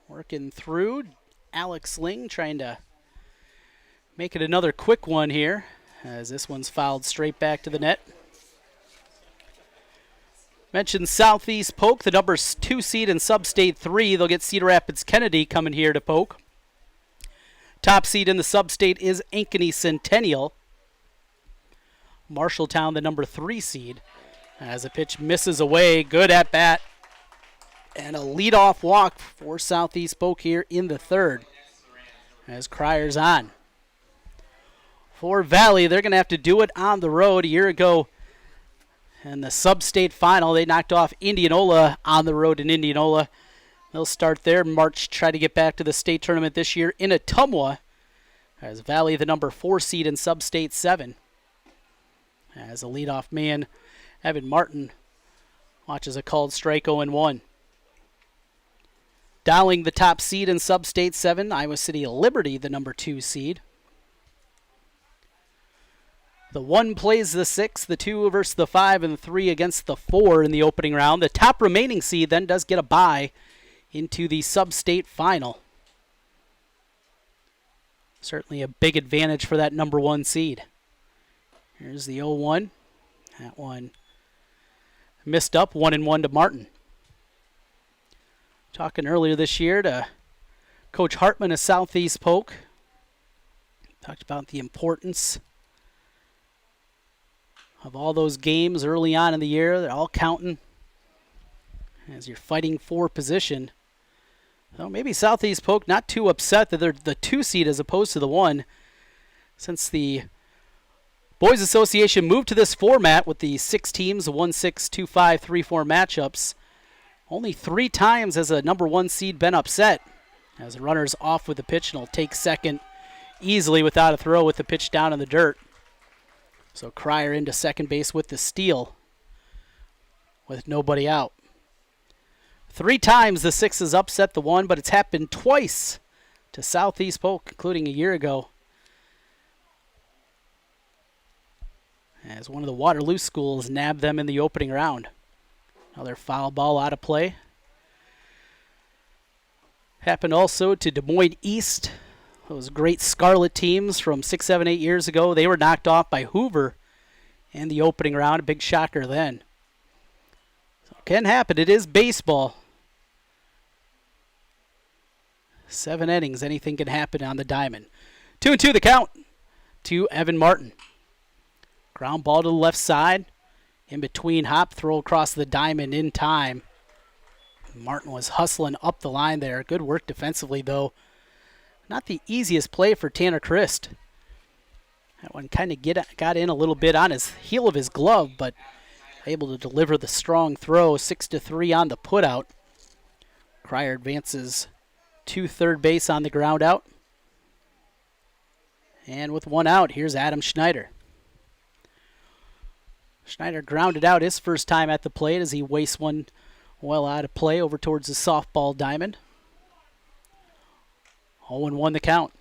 Working through. Alex Ling trying to make it another quick one here, as this one's fouled straight back to the net. Mentioned Southeast Polk, the number 2 seed in Sub-State 3. They'll get Cedar Rapids Kennedy coming here to Polk. Top seed in the Sub-State is Ankeny Centennial. Marshalltown, the number 3 seed. As the pitch misses away, good at bat. And a leadoff walk for Southeast Polk here in the third. As Cryer's on. For Valley, they're going to have to do it on the road. A year ago, in the sub-state final, they knocked off Indianola on the road in Indianola. They'll start their march, try to get back to the state tournament this year in Ottumwa. As Valley, the number 4 seed in sub-state 7. As a leadoff man, Evan Martin watches a called strike 0-1. Dialing the top seed in sub-state 7, Iowa City Liberty, the number 2 seed. The 1 plays the 6, the 2 versus the 5, and the 3 against the 4 in the opening round. The top remaining seed then does get a bye into the sub-state final. Certainly a big advantage for that number 1 seed. Here's the 0-1. That one missed up, 1-1 to Martin. Talking earlier this year to Coach Hartman of Southeast Polk. Talked about the importance of all those games early on in the year. They're all counting. as you're fighting for position. So maybe Southeast Polk not too upset that they're the 2 seed as opposed to the 1, since the Boys Association moved to this format with the 6 teams, 1-6, 2-5, 3-4 matchups. Only 3 times has a number 1 seed been upset, as the runner's off with the pitch and will take second easily without a throw with the pitch down in the dirt. So Cryer into second base with the steal with nobody out. 3 times the 6 has upset the 1, but it's happened twice to Southeast Polk, including a year ago, as one of the Waterloo schools nabbed them in the opening round. Another foul ball out of play. Happened also to Des Moines East. Those great Scarlet teams from 6, 7, 8 years ago. They were knocked off by Hoover in the opening round. A big shocker then. So it can happen. It is baseball. 7 innings. Anything can happen on the diamond. 2-2 the count to Evan Martin. Ground ball to the left side. In between, hop throw across the diamond in time. Martin was hustling up the line there. Good work defensively, though. Not the easiest play for Tanner Christ. That one kind of got in a little bit on his heel of his glove, but able to deliver the strong throw. 6-3 on the putout. Cryer advances to third base on the ground out. And with 1 out, here's Adam Schneider. Schneider grounded out his first time at the plate as he wastes one well out of play over towards the softball diamond. 0-1 the count.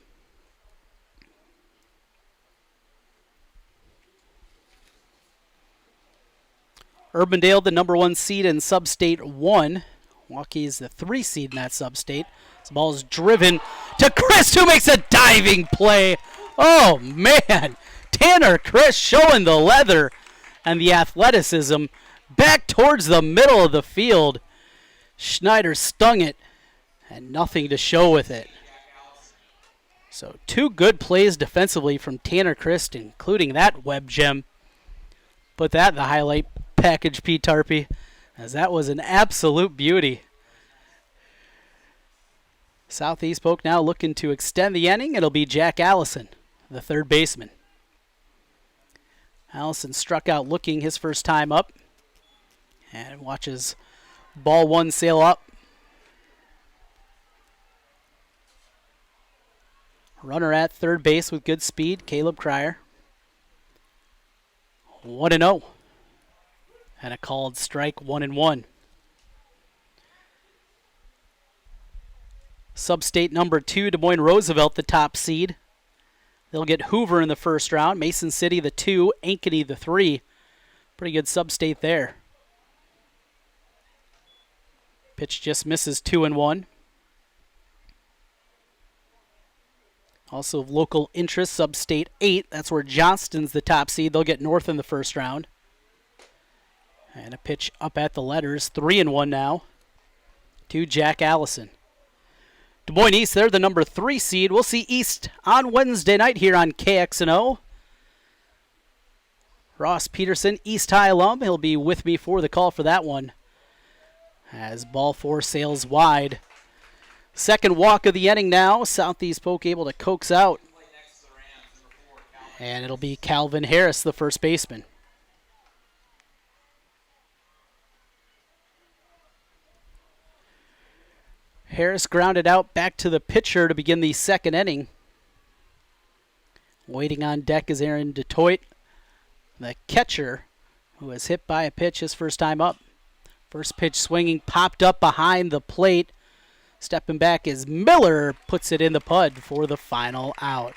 Urbandale, the number 1 seed in Sub-State 1. Milwaukee is the 3 seed in that Sub-State. This ball is driven to Chris, who makes a diving play. Oh, man. Tanner Chris showing the leather and the athleticism back towards the middle of the field. Schneider stung it and nothing to show with it. So 2 good plays defensively from Tanner Christ, including that web gem. Put that in the highlight package, Pete Tarpey, as that was an absolute beauty. Southeast Polk now looking to extend the inning. It'll be Jack Allison, the third baseman. Allison struck out looking his first time up and watches ball 1 sail up. Runner at third base with good speed, Caleb Cryer. 1-0. And a called strike, 1-1. Sub-State number 2, Des Moines Roosevelt, the top seed. They'll get Hoover in the first round. Mason City, the 2. Ankeny, the 3. Pretty good Sub-State there. Pitch just misses, 2-1. Also of local interest, Sub-State 8. That's where Johnston's the top seed. They'll get North in the first round. And a pitch up at the letters, 3-1 now to Jack Allison. Des Moines East, they're the number 3 seed. We'll see East on Wednesday night here on KXNO. Ross Peterson, East High alum. He'll be with me for the call for that one, as ball 4 sails wide. Second walk of the inning now. Southeast Polk able to coax out. And it'll be Calvin Harris, the first baseman. Harris grounded out back to the pitcher to begin the second inning. Waiting on deck is Aaron DeToit, the catcher, who was hit by a pitch his first time up. First pitch swinging, popped up behind the plate. Stepping back is Miller, puts it in the PUD for the final out.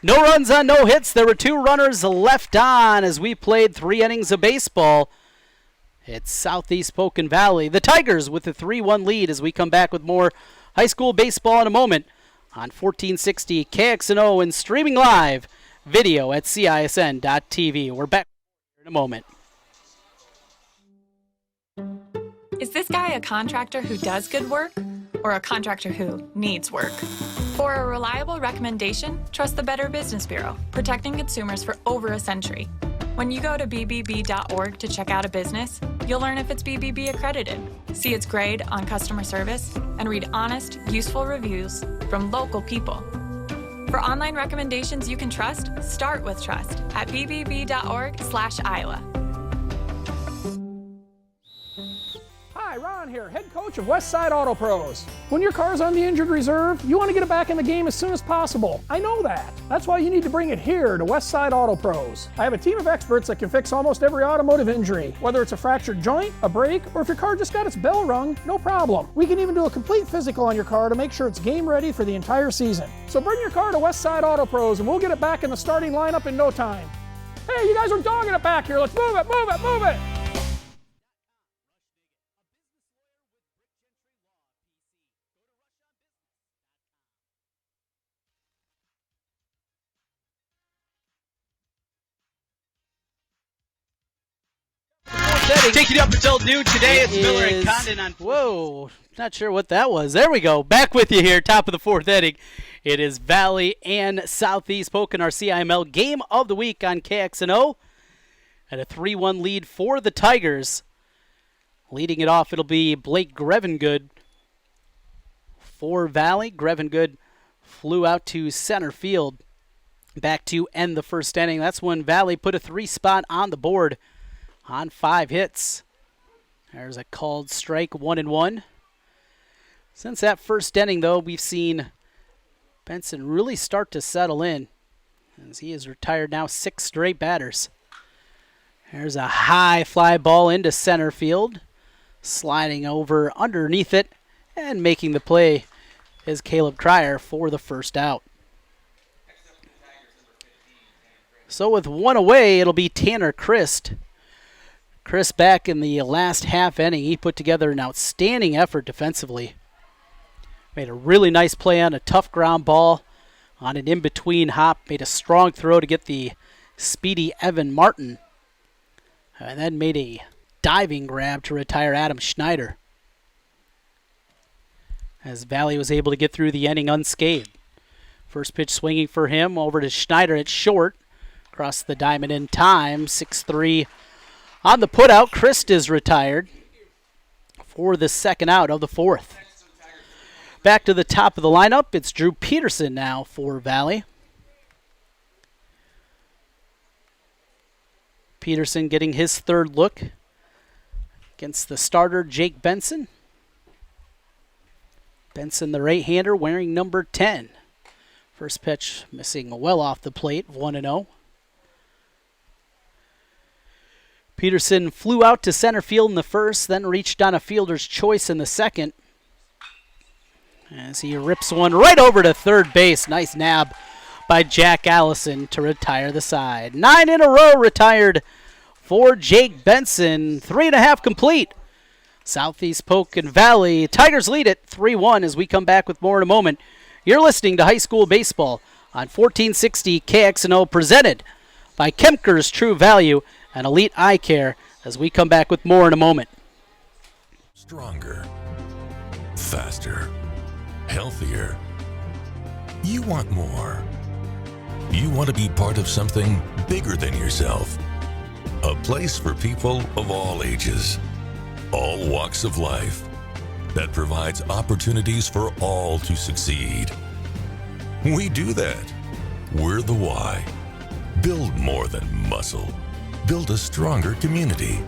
No runs on no hits. There were 2 runners left on as we played 3 innings of baseball. It's Southeast Polk and Valley. The Tigers with the 3-1 lead as we come back with more high school baseball in a moment on 1460 KXNO and streaming live video at CISN.TV. We're back in a moment. Is this guy a contractor who does good work or a contractor who needs work? For a reliable recommendation, trust the Better Business Bureau, protecting consumers for over a century. When you go to bbb.org to check out a business, you'll learn if it's BBB accredited, see its grade on customer service, and read honest, useful reviews from local people. For online recommendations you can trust, start with trust at bbb.org/Iowa. Hi, Ron here, head coach of Westside Auto Pros. When your car's on the injured reserve, you want to get it back in the game as soon as possible. I know that. That's why you need to bring it here to Westside Auto Pros. I have a team of experts that can fix almost every automotive injury. Whether it's a fractured joint, a brake, or if your car just got its bell rung, no problem. We can even do a complete physical on your car to make sure it's game ready for the entire season. So bring your car to Westside Auto Pros and we'll get it back in the starting lineup in no time. Hey, you guys are dogging it back here. Let's move it, move it, move it. Taking you up until noon today. It's Miller and Condon on. Whoa, not sure what that was. There we go. Back with you here, top of the fourth inning. It is Valley and Southeast Polk in our CIML game of the week on KXNO. And a 3-1 lead for the Tigers. Leading it off, it'll be Blake Grevengood for Valley. Grevengood flew out to center field back to end the first inning. That's when Valley put a 3-spot on the board on 5 hits. There's a called strike, 1-1. Since that first inning, though, we've seen Benson really start to settle in as he has retired now 6 straight batters. There's a high fly ball into center field. Sliding over underneath it and making the play is Caleb Cryer for the first out. So with 1 away, it'll be Tanner Christ. Chris back in the last half inning. He put together an outstanding effort defensively. Made a really nice play on a tough ground ball on an in-between hop. Made a strong throw to get the speedy Evan Martin. And then made a diving grab to retire Adam Schneider. As Valley was able to get through the inning unscathed. First pitch swinging for him over to Schneider at short. Across the diamond in time. 6-3 on the putout. Christ is retired for the second out of the fourth. Back to the top of the lineup. It's Drew Peterson now for Valley. Peterson getting his third look against the starter, Jake Benson. Benson, the right-hander, wearing number 10. First pitch missing well off the plate, 1-0. Peterson flew out to center field in the first, then reached on a fielder's choice in the second. As he rips one right over to third base. Nice nab by Jack Allison to retire the side. 9 in a row retired for Jake Benson. 3.5 complete. Southeast Polk and Valley. Tigers lead it 3-1 as we come back with more in a moment. You're listening to High School Baseball on 1460 KXNO, presented by Kemker's True Value and Elite Eye Care, as we come back with more in a moment. Stronger, faster, healthier. You want more. You want to be part of something bigger than yourself. A place for people of all ages, all walks of life, that provides opportunities for all to succeed. We do that. We're the why. Build more than muscle. Build a stronger community.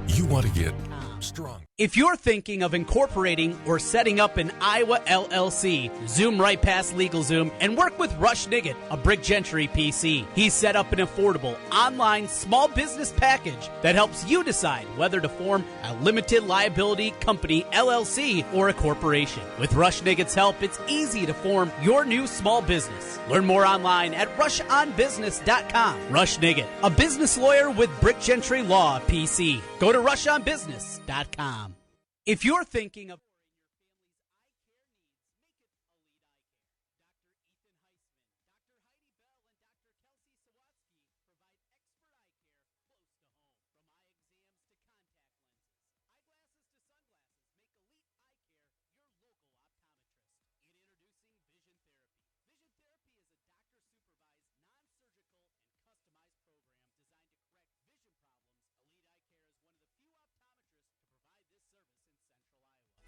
You want to get strong. If you're thinking of incorporating or setting up an Iowa LLC, zoom right past LegalZoom and work with Rush Niggett, a Brick Gentry PC. He's set up an affordable online small business package that helps you decide whether to form a limited liability company, LLC, or a corporation. With Rush Niggett's help, it's easy to form your new small business. Learn more online at rushonbusiness.com. Rush Niggett, a business lawyer with Brick Gentry Law PC. Go to rushonbusiness.com. If you're thinking of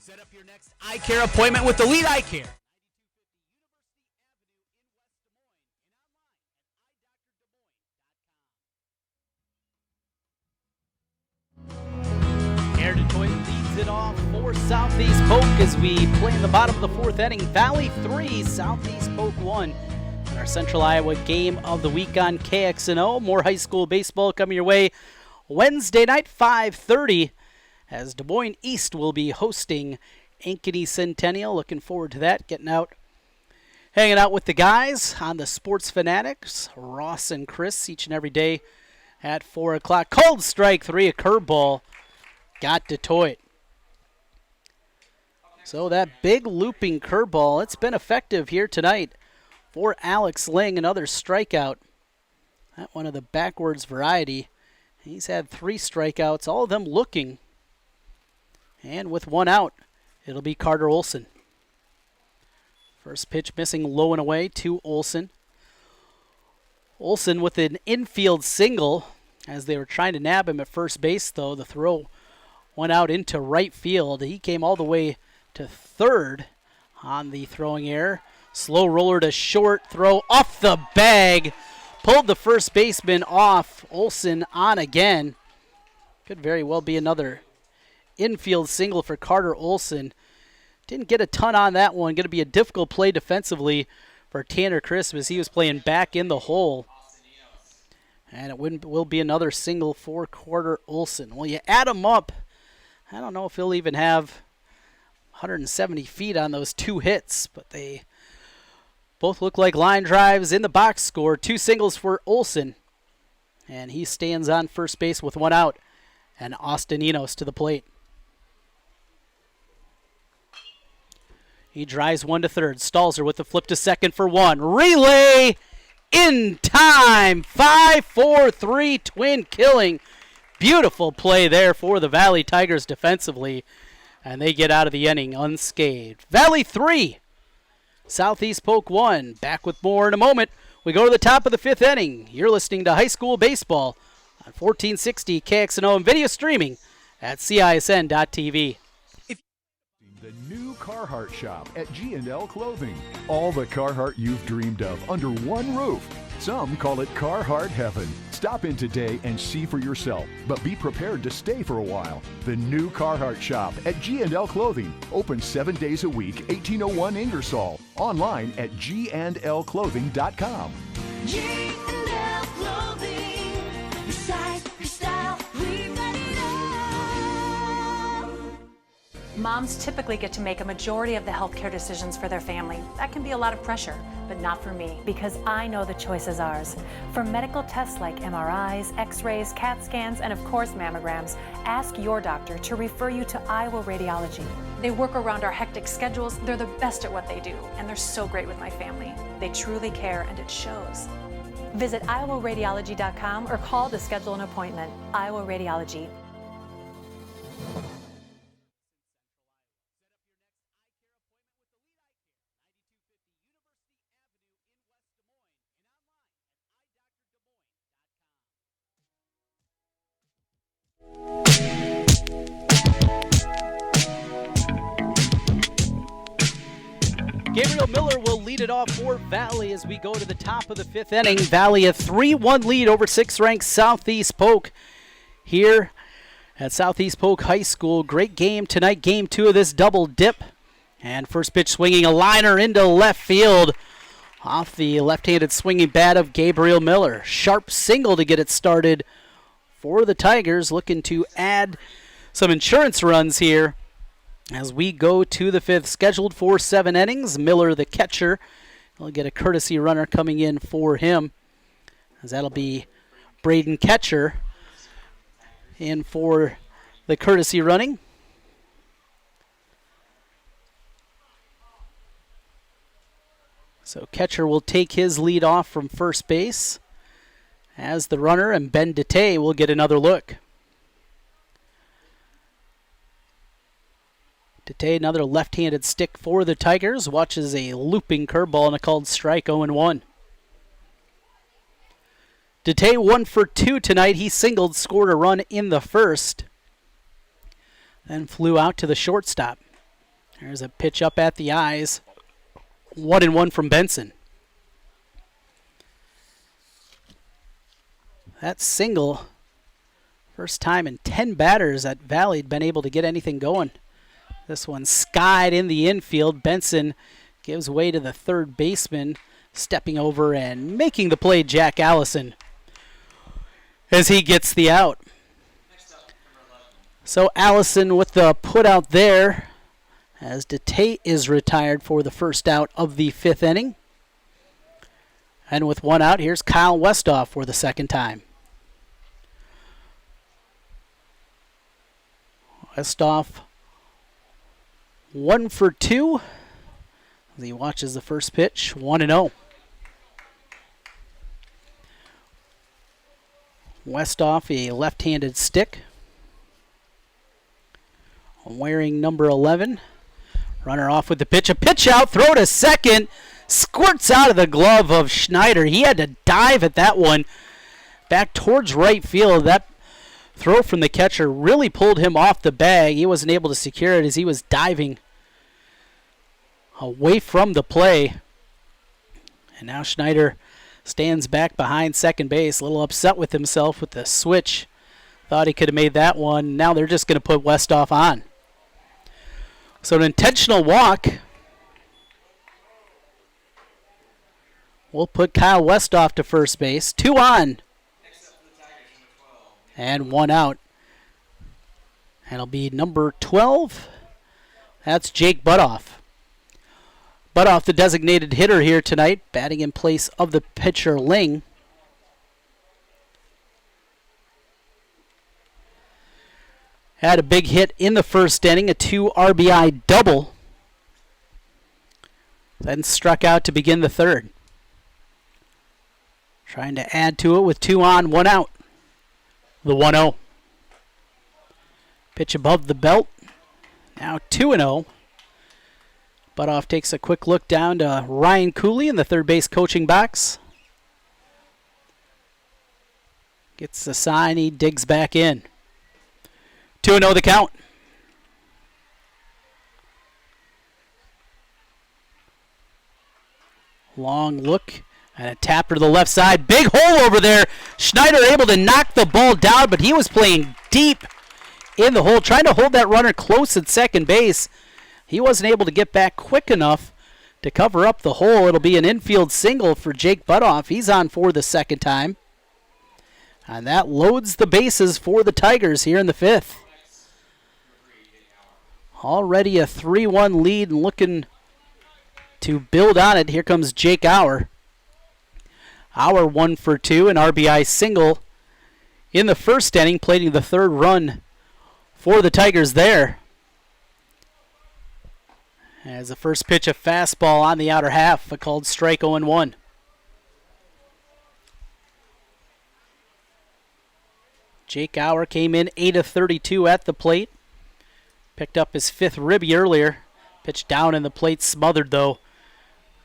Set up your next eye care appointment with Elite Eye Care. Air Detroit leads it off for Southeast Polk as we play in the bottom of the fourth inning. Valley 3, Southeast Polk 1. And our Central Iowa game of the week on KXNO. More high school baseball coming your way Wednesday night, 5:30, as Des Moines East will be hosting Ankeny Centennial. Looking forward to that. Hanging out with the guys on the Sports Fanatics, Ross and Chris, each and every day at 4 o'clock. Cold strike 3, a curveball. Got Detroit. So that big looping curveball, it's been effective here tonight for Alex Ling, another strikeout. That one of the backwards variety. He's had 3 strikeouts, all of them looking. And with 1 out, it'll be Carter Olson. First pitch missing low and away to Olson. Olson with an infield single as they were trying to nab him at first base, though. The throw went out into right field. He came all the way to third on the throwing error. Slow roller to short, throw off the bag. Pulled the first baseman off. Olson on again. Could very well be another infield single for Carter Olson. Didn't get a ton on that one. Going to be a difficult play defensively for Tanner Christmas. He was playing back in the hole. And it will be another single for Carter Olson. Well, you add them up. I don't know if he'll even have 170 feet on those 2 hits, but they both look like line drives in the box score. 2 singles for Olson, and he stands on first base with 1 out, and Austin Enos to the plate. He drives 1 to third. Stalzer with the flip to second for 1. Relay in time. 5-4-3 twin killing. Beautiful play there for the Valley Tigers defensively, and they get out of the inning unscathed. Valley 3, Southeast Polk 1. Back with more in a moment. We go to the top of the 5th inning. You're listening to High School Baseball on 1460 KXNO and video streaming at CISN.TV. The new Carhartt shop at G&L Clothing. All the Carhartt you've dreamed of under one roof. Some call it Carhartt Heaven. Stop in today and see for yourself, but be prepared to stay for a while. The new Carhartt shop at G&L Clothing. Open 7 days a week, 1801 Ingersoll. Online at gnlclothing.com. G&L Clothing. Your size, your style, we've got it all. Moms typically get to make a majority of the healthcare decisions for their family. That can be a lot of pressure, but not for me, because I know the choice is ours. For medical tests like MRIs, X-rays, CAT scans, and of course mammograms, ask your doctor to refer you to Iowa Radiology. They work around our hectic schedules, they're the best at what they do, and they're so great with my family. They truly care, and it shows. Visit iowaradiology.com or call to schedule an appointment. Iowa Radiology. Gabriel Miller will lead it off for Valley as we go to the top of the 5th inning. Valley a 3-1 lead over 6th-ranked Southeast Polk here at Southeast Polk High School. Great game tonight, game 2 of this double dip. And first pitch swinging a liner into left field off the left-handed swinging bat of Gabriel Miller. Sharp single to get it started for the Tigers, looking to add some insurance runs here as we go to the 5th, scheduled for 7 innings. Miller, the catcher, will get a courtesy runner coming in for him, as that'll be Braden Ketcher in for the courtesy running. So Ketcher will take his lead off from first base as the runner, and Ben Dete will get another look. Dete, another left-handed stick for the Tigers, watches a looping curveball and a called strike, 0-1. Dete 1 for 2 tonight. He singled, scored a run in the first, then flew out to the shortstop. There's a pitch up at the eyes. 1-1 from Benson. That single, first time in 10 batters that Valley had been able to get anything going. This one skied in the infield. Benson gives way to the third baseman, stepping over and making the play, Jack Allison, as he gets the out. So Allison with the put out there, as DeTate is retired for the first out of the 5th inning. And with one out, here's Kyle Westhoff for the second time. Westhoff 1 for 2 as he watches the first pitch. 1-0. Westhoff, a left-handed stick, wearing number 11. Runner off with the pitch. A pitch out, throw to second. Squirts out of the glove of Schneider. He had to dive at that one back towards right field. That throw from the catcher really pulled him off the bag. He wasn't able to secure it as he was diving away from the play. And now Schneider stands back behind second base, a little upset with himself with the switch. Thought he could have made that one. Now they're just going to put Westhoff on. So an intentional walk. We'll put Kyle Westhoff to first base. 2 on. And 1 out. And it'll be number 12. That's Jake Butoff. Butoff, the designated hitter here tonight, batting in place of the pitcher Ling. Had a big hit in the first inning, a 2 RBI double. Then struck out to begin the third. Trying to add to it with 2 on, 1 out. The 1-0. Pitch above the belt. Now 2-0. Butoff takes a quick look down to Ryan Cooley in the third base coaching box. Gets the sign, he digs back in. 2-0 the count. Long look and a tapper to the left side. Big hole over there. Schneider able to knock the ball down, but he was playing deep in the hole, trying to hold that runner close at second base. He wasn't able to get back quick enough to cover up the hole. It'll be an infield single for Jake Butoff. He's on for the second time. And that loads the bases for the Tigers here in the 5th. Already a 3-1 lead and looking to build on it. Here comes Jake Auer. Auer 1 for 2, an RBI single in the first inning, plating the third run for the Tigers there. As the first pitch, a fastball on the outer half, a called strike 0-1. Jake Auer came in 8 of 32 at the plate. Picked up his 5th ribby earlier. Pitched down in the plate, smothered though.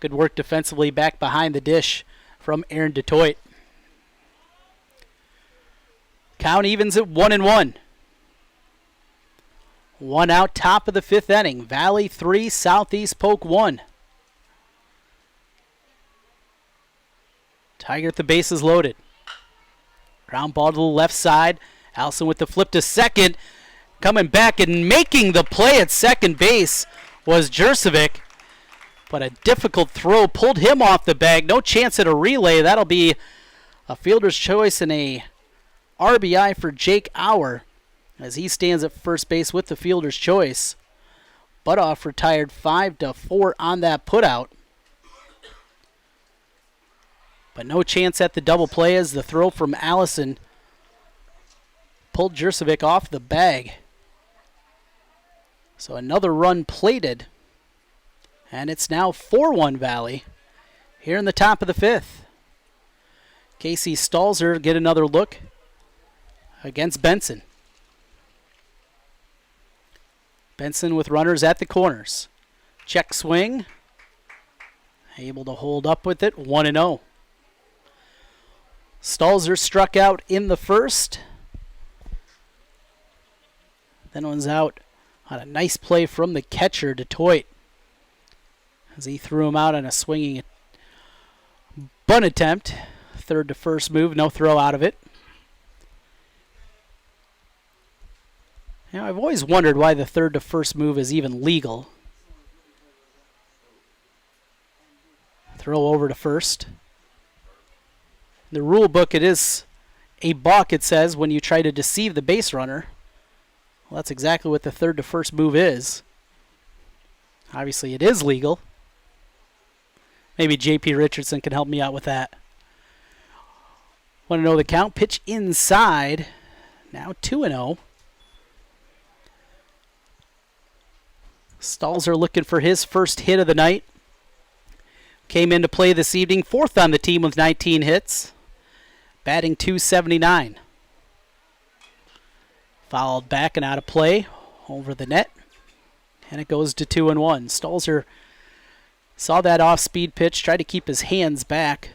Good work defensively back behind the dish from Aaron DeToit. Count evens at 1-1. 1 out, top of the 5th inning. Valley 3, Southeast Polk 1. Tiger at the bases loaded. Ground ball to the left side. Allison with the flip to second. Coming back and making the play at second base was Jurcevic. But a difficult throw pulled him off the bag. No chance at a relay. That'll be a fielder's choice and a RBI for Jake Auer as he stands at first base with the fielder's choice. Butoff retired 5-4 on that putout. But no chance at the double play as the throw from Allison pulled Jurcevic off the bag. So another run plated. And it's now 4-1 Valley here in the top of the 5th. Casey Stalzer get another look against Benson. Benson with runners at the corners. Check swing. Able to hold up with it. 1-0. Stalzer struck out in the first. Then was out On a nice play from the catcher, Detroit, as he threw him out on a swinging bunt attempt. Third to first move, no throw out of it. I've always wondered why the third to first move is even legal. Throw over to first. In the rule book, it is a balk, it says, when you try to deceive the base runner. Well, that's exactly what the third to first move is. Obviously, it is legal. Maybe J.P. Richardson can help me out with that. Want to know the count? Pitch inside. Now 2-0. Stalzer looking for his first hit of the night. Came into play this evening, fourth on the team with 19 hits. Batting .279. Fouled back and out of play over the net. And it goes to 2-1. Stalzer saw that off-speed pitch, tried to keep his hands back.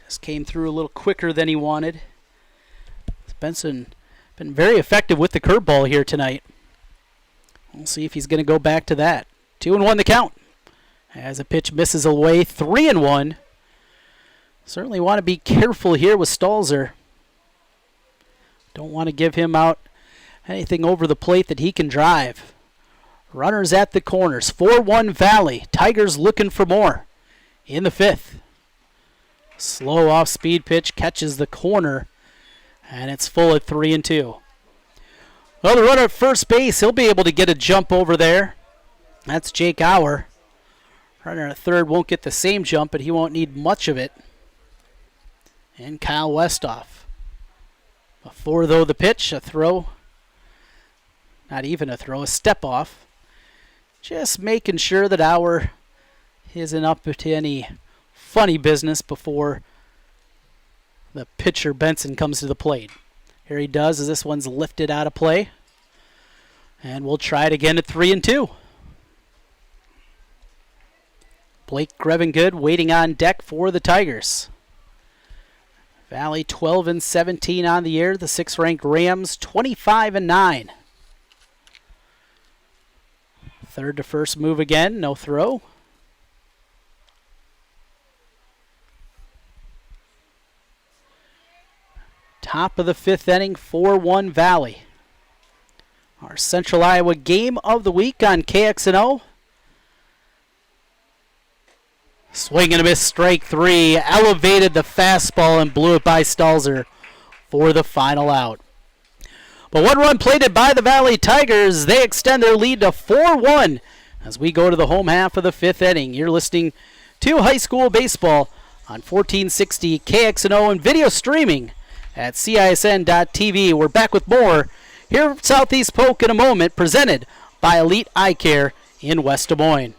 Just came through a little quicker than he wanted. Benson been very effective with the curveball here tonight. We'll see if he's going to go back to that. 2-1 the count. As a pitch misses away, 3-1. Certainly want to be careful here with Stalzer. Don't want to give him out anything over the plate that he can drive. Runners at the corners. 4-1 Valley. Tigers looking for more in the fifth. Slow off-speed pitch catches the corner, and it's full at 3-2. Well, the runner at first base, he'll be able to get a jump over there. That's Jake Auer. Runner at third won't get the same jump, but he won't need much of it. And Kyle Westhoff. Before, though, the pitch, a throw. Not even a throw, a step off. Just making sure that Auer isn't up to any funny business before the pitcher Benson comes to the plate. Here he does as this one's lifted out of play. And we'll try it again at 3-2. Blake Grevengood waiting on deck for the Tigers. Valley 12-17 on the year. The 6th-ranked Rams 25-9. Third to first move again, no throw. Top of the fifth inning, 4-1 Valley. Our Central Iowa game of the week on KXNO. Swing and a miss, strike three. Elevated the fastball and blew it by Stalzer for the final out. But one run plated by the Valley Tigers. They extend their lead to 4-1 as we go to the home half of the fifth inning. You're listening to high school baseball on 1460 KXNO and video streaming at CISN.TV. We're back with more here at Southeast Polk in a moment, presented by Elite Eye Care in West Des Moines.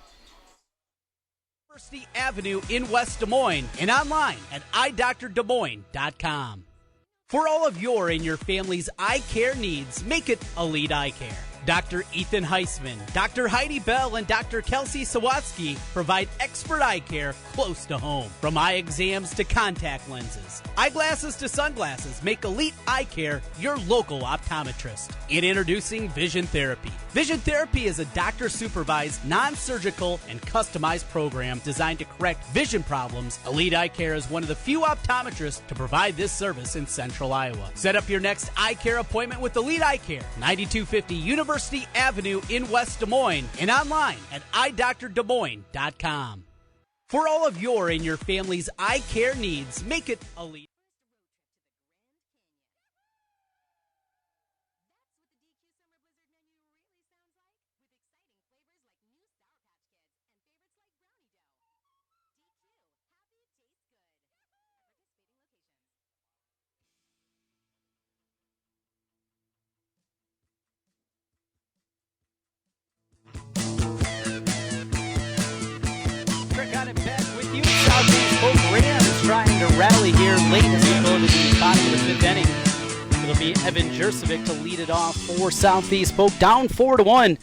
Varsity Avenue in West Des Moines and online at eyedoctordemoines.com. For all of your and your family's eye care needs, make it Elite Eye Care. Dr. Ethan Heisman, Dr. Heidi Bell, and Dr. Kelsey Sawatsky provide expert eye care close to home. From eye exams to contact lenses, eyeglasses to sunglasses, make Elite Eye Care your local optometrist. In introducing Vision Therapy. Vision Therapy is a doctor-supervised, non-surgical, and customized program designed to correct vision problems. Elite Eye Care is one of the few optometrists to provide this service in Central Iowa. Set up your next eye care appointment with Elite Eye Care, 9250 University Avenue in West Des Moines, and online at eyedoctordemoines.com. For all of your and your family's eye care needs, make it Elite. Rams trying to rally here late as we go to the bottom of the fifth inning. It'll be Evan Jurcevic to lead it off for Southeast Polk. Down 4-1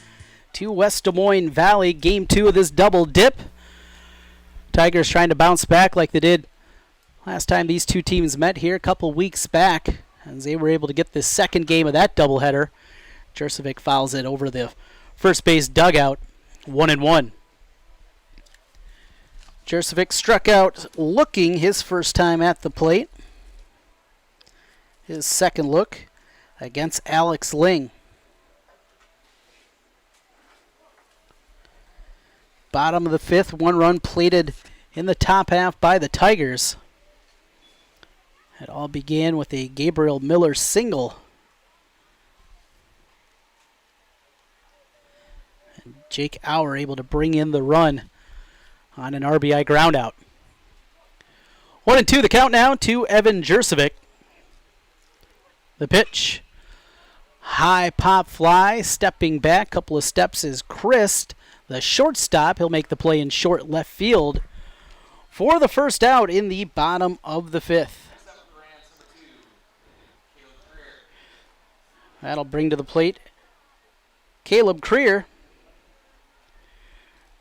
to West Des Moines Valley. Game 2 of this double dip. Tigers trying to bounce back like they did last time these two teams met here a couple weeks back, as they were able to get the second game of that doubleheader. Jurcevic fouls it over the first base dugout. 1-1. Jurcevic struck out looking his first time at the plate. His second look against Alex Ling. Bottom of the fifth, 1 run plated in the top half by the Tigers. It all began with a Gabriel Miller single. And Jake Auer able to bring in the run on an RBI groundout. 1-2 the count now to Evan Jurcevic. The pitch. High pop fly, stepping back, couple of steps is Christ. The shortstop, he'll make the play in short left field for the first out in the bottom of the fifth. That'll bring to the plate Caleb Creer.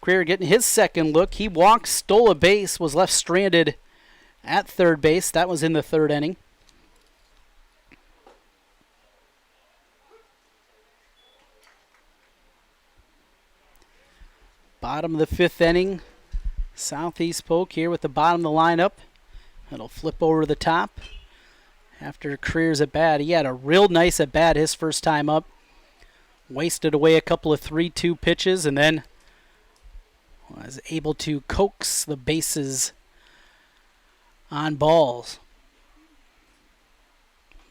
Creer getting his second look. He walked, stole a base, was left stranded at third base. That was in the third inning. Bottom of the fifth inning. Southeast Polk here with the bottom of the lineup. It'll flip over to the top after Creer's at bat. He had a real nice at bat his first time up. Wasted away a couple of 3-2 pitches and then was able to coax the bases on balls.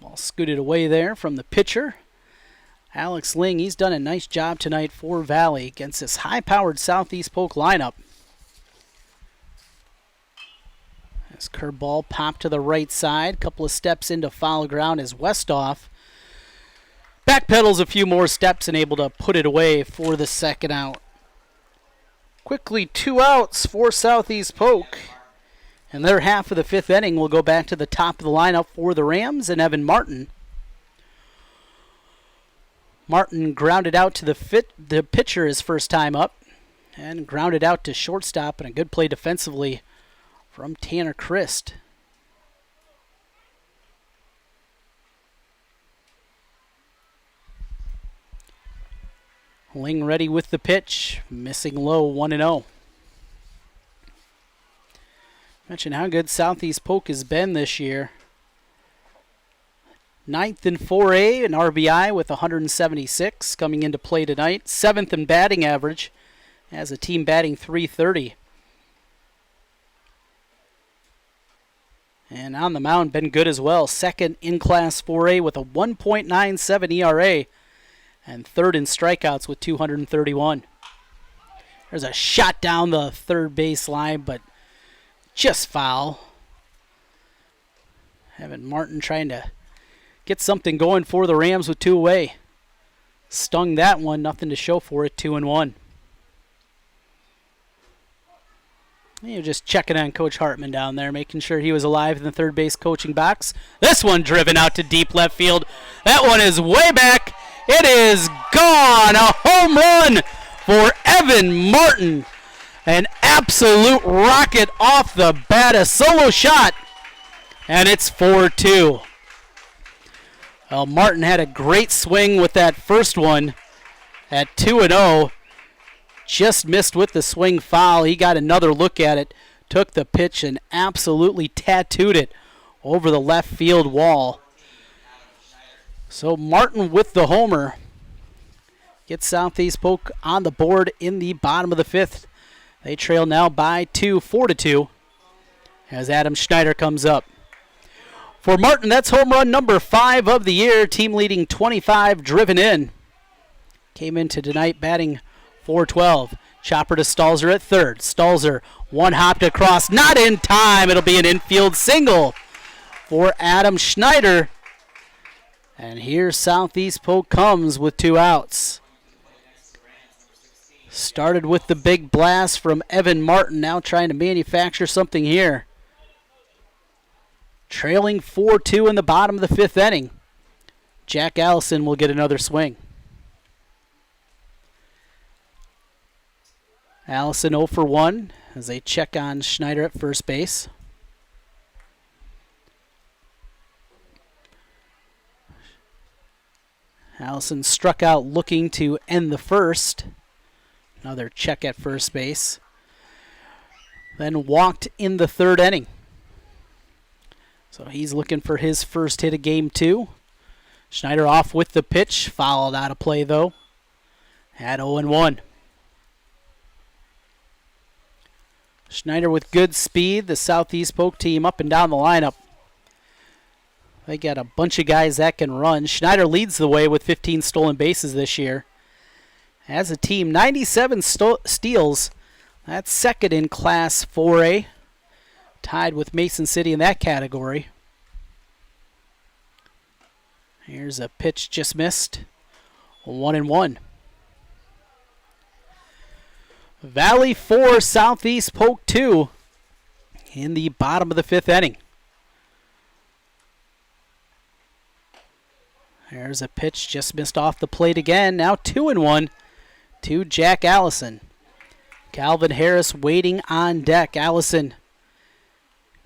Ball scooted away there from the pitcher. Alex Ling, he's done a nice job tonight for Valley against this high-powered Southeast Polk lineup. This curveball popped to the right side. Couple of steps into foul ground as Westhoff backpedals a few more steps and able to put it away for the second out. Quickly 2 outs for Southeast Polk. And their half of the fifth inning will go back to the top of the lineup for the Rams and Evan Martin. Martin grounded out to the pitcher his first time up and grounded out to shortstop, and a good play defensively from Tanner Christ. Ling ready with the pitch, missing low, 1-0. Mention how good Southeast Polk has been this year. 9th in 4A, an RBI with 176 coming into play tonight. 7th in batting average as a team batting .330. And on the mound, been good as well. 2nd in Class 4A with a 1.97 ERA. And 3rd in strikeouts with 231. There's a shot down the third base line, but just foul. Evan Martin trying to get something going for the Rams with 2 away. Stung that one, nothing to show for it, 2-1. You're just checking on Coach Hartman down there, making sure he was alive in the third base coaching box. This one driven out to deep left field. That one is way back. It is gone. A home run for Evan Martin. An absolute rocket off the bat, a solo shot, and it's 4-2. Well, Martin had a great swing with that first one at 2-0. Just missed with the swing foul. He got another look at it, took the pitch, and absolutely tattooed it over the left field wall. So Martin with the homer gets Southeast Polk on the board in the bottom of the fifth. They trail now by 2, 4-2, as Adam Schneider comes up. For Martin, that's home run number 5 of the year, team leading 25 driven in. Came into tonight batting .412. Chopper to Stalzer at third. Stalzer one hopped across, not in time. It'll be an infield single for Adam Schneider. And here Southeast Polk comes with 2 outs. Started with the big blast from Evan Martin, now trying to manufacture something here. Trailing 4-2 in the bottom of the fifth inning. Jack Allison will get another swing. Allison 0 for 1 as they check on Schneider at first base. Allison struck out looking to end the first. Another check at first base. Then walked in the third inning. So he's looking for his first hit of game 2. Schneider off with the pitch. Fouled out of play, though. At 0-1. Schneider with good speed. The Southeast Polk team up and down the lineup. They got a bunch of guys that can run. Schneider leads the way with 15 stolen bases this year. As a team, 97 steals. That's second in Class 4A. Tied with Mason City in that category. Here's a pitch just missed. 1-1. Valley 4, Southeast Polk 2 in the bottom of the 5th inning. There's a pitch just missed off the plate again. Now 2-1 to Jack Allison. Calvin Harris waiting on deck. Allison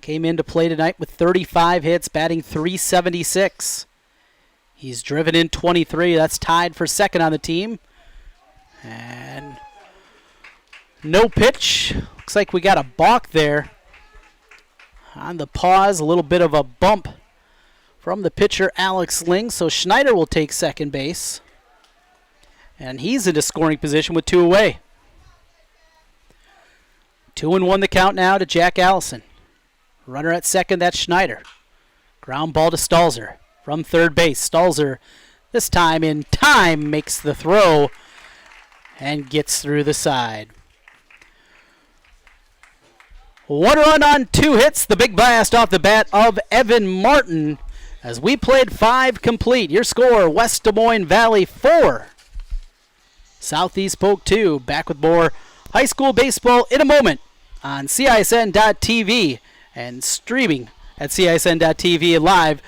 came into play tonight with 35 hits, batting .376. He's driven in 23. That's tied for second on the team. And no pitch. Looks like we got a balk there. On the pause, a little bit of a bump from the pitcher, Alex Ling. So Schneider will take second base. And he's into scoring position with 2 away. 2-1 the count now to Jack Allison. Runner at second, that's Schneider. Ground ball to Stalzer from third base. Stalzer, this time in time, makes the throw and gets through the side. 1 run on 2 hits. The big blast off the bat of Evan Martin as we played 5 complete. Your score, West Des Moines Valley 4. Southeast Polk 2. Back with more high school baseball in a moment on CISN.TV and streaming at CISN.TV and live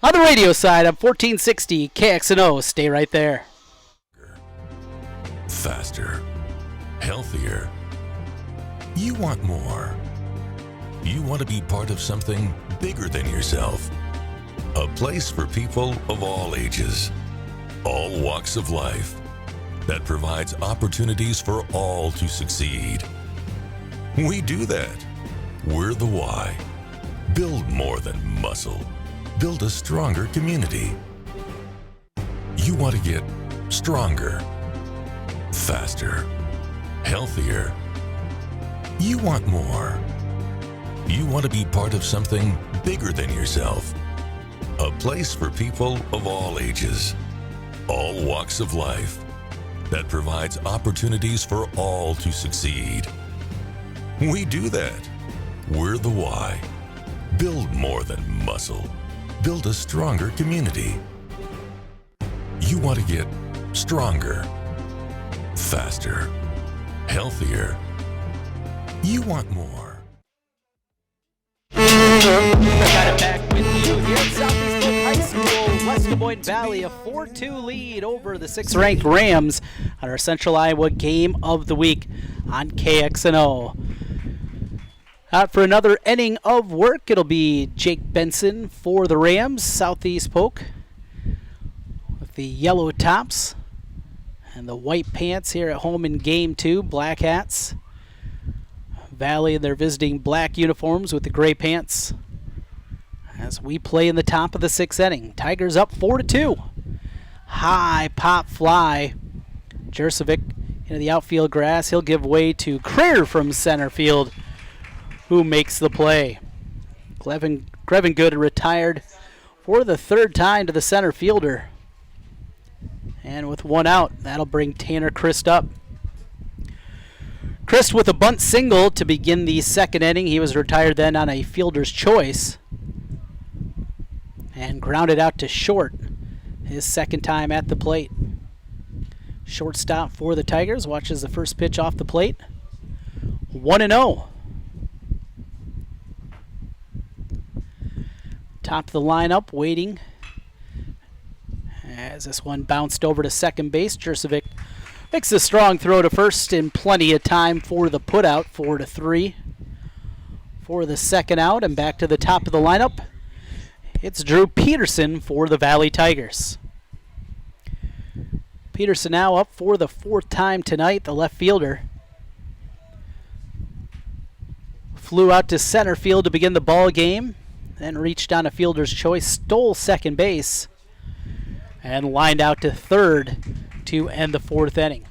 on the radio side of 1460 KXNO. Stay right there. Faster. Healthier. You want more. You want to be part of something bigger than yourself. A place for people of all ages, all walks of life, that provides opportunities for all to succeed. We do that. We're the why. Build more than muscle. Build a stronger community. You want to get stronger, faster, healthier. You want more. You want to be part of something bigger than yourself. A place for people of all ages, all walks of life, that provides opportunities for all to succeed. We do that. We're the why. Build more than muscle. Build a stronger community. You want to get stronger, faster, healthier. You want more. Got it back with you here at Southeast Polk High School. West Des Moines Valley, a 4-2 lead over the 6th-ranked Rams on our Central Iowa Game of the Week on KXNO. Out for another inning of work, it'll be Jake Benson for the Rams. Southeast Polk with the yellow tops and the white pants here at home in Game 2, black hats. Valley in their visiting black uniforms with the gray pants as we play in the top of the 6th inning. Tigers up 4-2. High pop fly. Jurcevic into the outfield grass. He'll give way to Creer from center field, who makes the play. Grevin Good retired for the 3rd time to the center fielder. And with 1 out, that'll bring Tanner Christ up. Christ with a bunt single to begin the 2nd inning. He was retired then on a fielder's choice and grounded out to short his 2nd time at the plate. Shortstop for the Tigers watches the first pitch off the plate. 1-0. Top of the lineup waiting as this one bounced over to second base. Jurcevic makes a strong throw to first and plenty of time for the putout. 4-3 for the 2nd out, and back to the top of the lineup. It's Drew Peterson for the Valley Tigers. Peterson now up for the 4th time tonight, the left fielder. Flew out to center field to begin the ball game, then reached on a fielder's choice, stole second base, and lined out to third to end the 4th inning.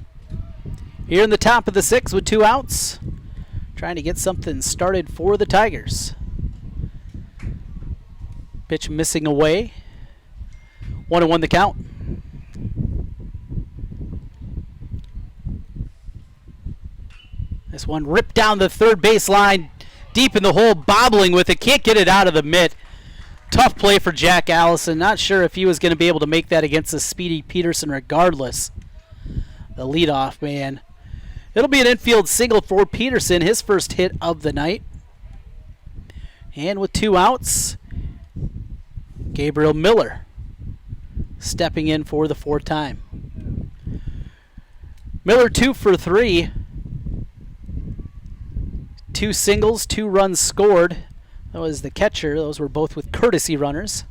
Here in the top of the 6th with 2 outs, trying to get something started for the Tigers. Pitch missing away. 1-1 the count. This one ripped down the third baseline, deep in the hole, bobbling with it. Can't get it out of the mitt. Tough play for Jack Allison. Not sure if he was going to be able to make that against the speedy Peterson regardless. The leadoff man. It'll be an infield single for Peterson, his first hit of the night. And with 2 outs, Gabriel Miller stepping in for the 4th time. Miller 2 for 3. 2 singles, 2 runs scored. That was the catcher. Those were both with courtesy runners.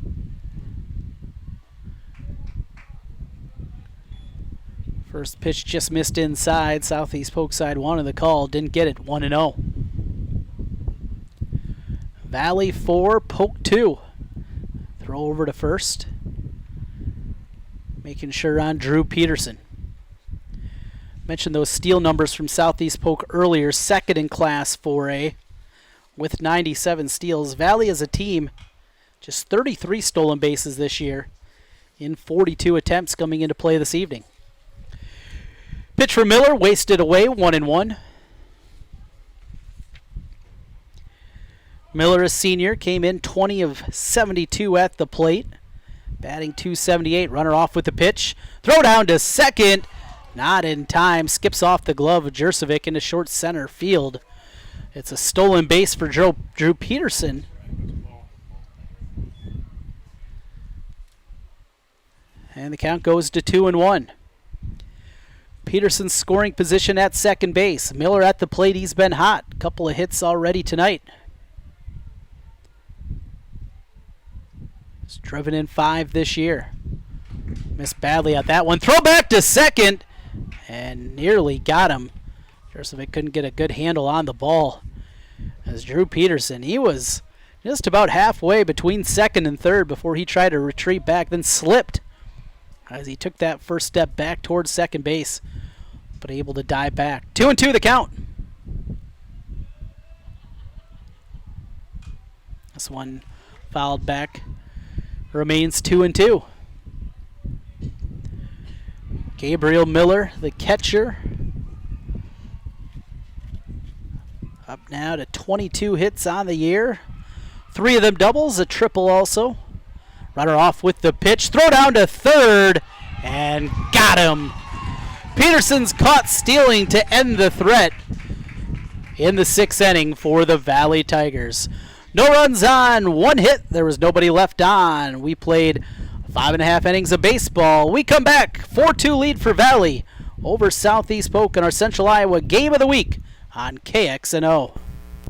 First pitch just missed inside. Southeast Polk side wanted the call. Didn't get it. 1-0. Valley 4, Polk 2. Throw over to first. Making sure on Drew Peterson. Mentioned those steal numbers from Southeast Polk earlier. 2nd in Class 4A with 97 steals. Valley as a team, just 33 stolen bases this year in 42 attempts coming into play this evening. Pitch for Miller, wasted away, 1-1. Miller, a senior, came in 20 of 72 at the plate. Batting .278, runner off with the pitch. Throw down to second. Not in time. Skips off the glove of Jurcevic into short center field. It's a stolen base for Drew Peterson. And the count goes to 2-1. Peterson's scoring position at second base. Miller at the plate. He's been hot. A couple of hits already tonight. He's driven in 5 this year. Missed badly at that one. Throw back to second. And nearly got him. Jurcevic couldn't get a good handle on the ball. As Drew Peterson, he was just about halfway between second and third before he tried to retreat back, then slipped as he took that first step back towards second base, but able to dive back. 2-2 the count. This one fouled back. Remains 2-2. Gabriel Miller, the catcher, up now to 22 hits on the year. 3 of them doubles, a triple also. Runner off with the pitch. Throw down to third, and got him. Peterson's caught stealing to end the threat in the 6th inning for the Valley Tigers. No runs on, 1 hit. There was nobody left on. We played 5.5 innings of baseball. We come back, 4-2 lead for Valley over Southeast Polk in our Central Iowa Game of the Week on KXNO.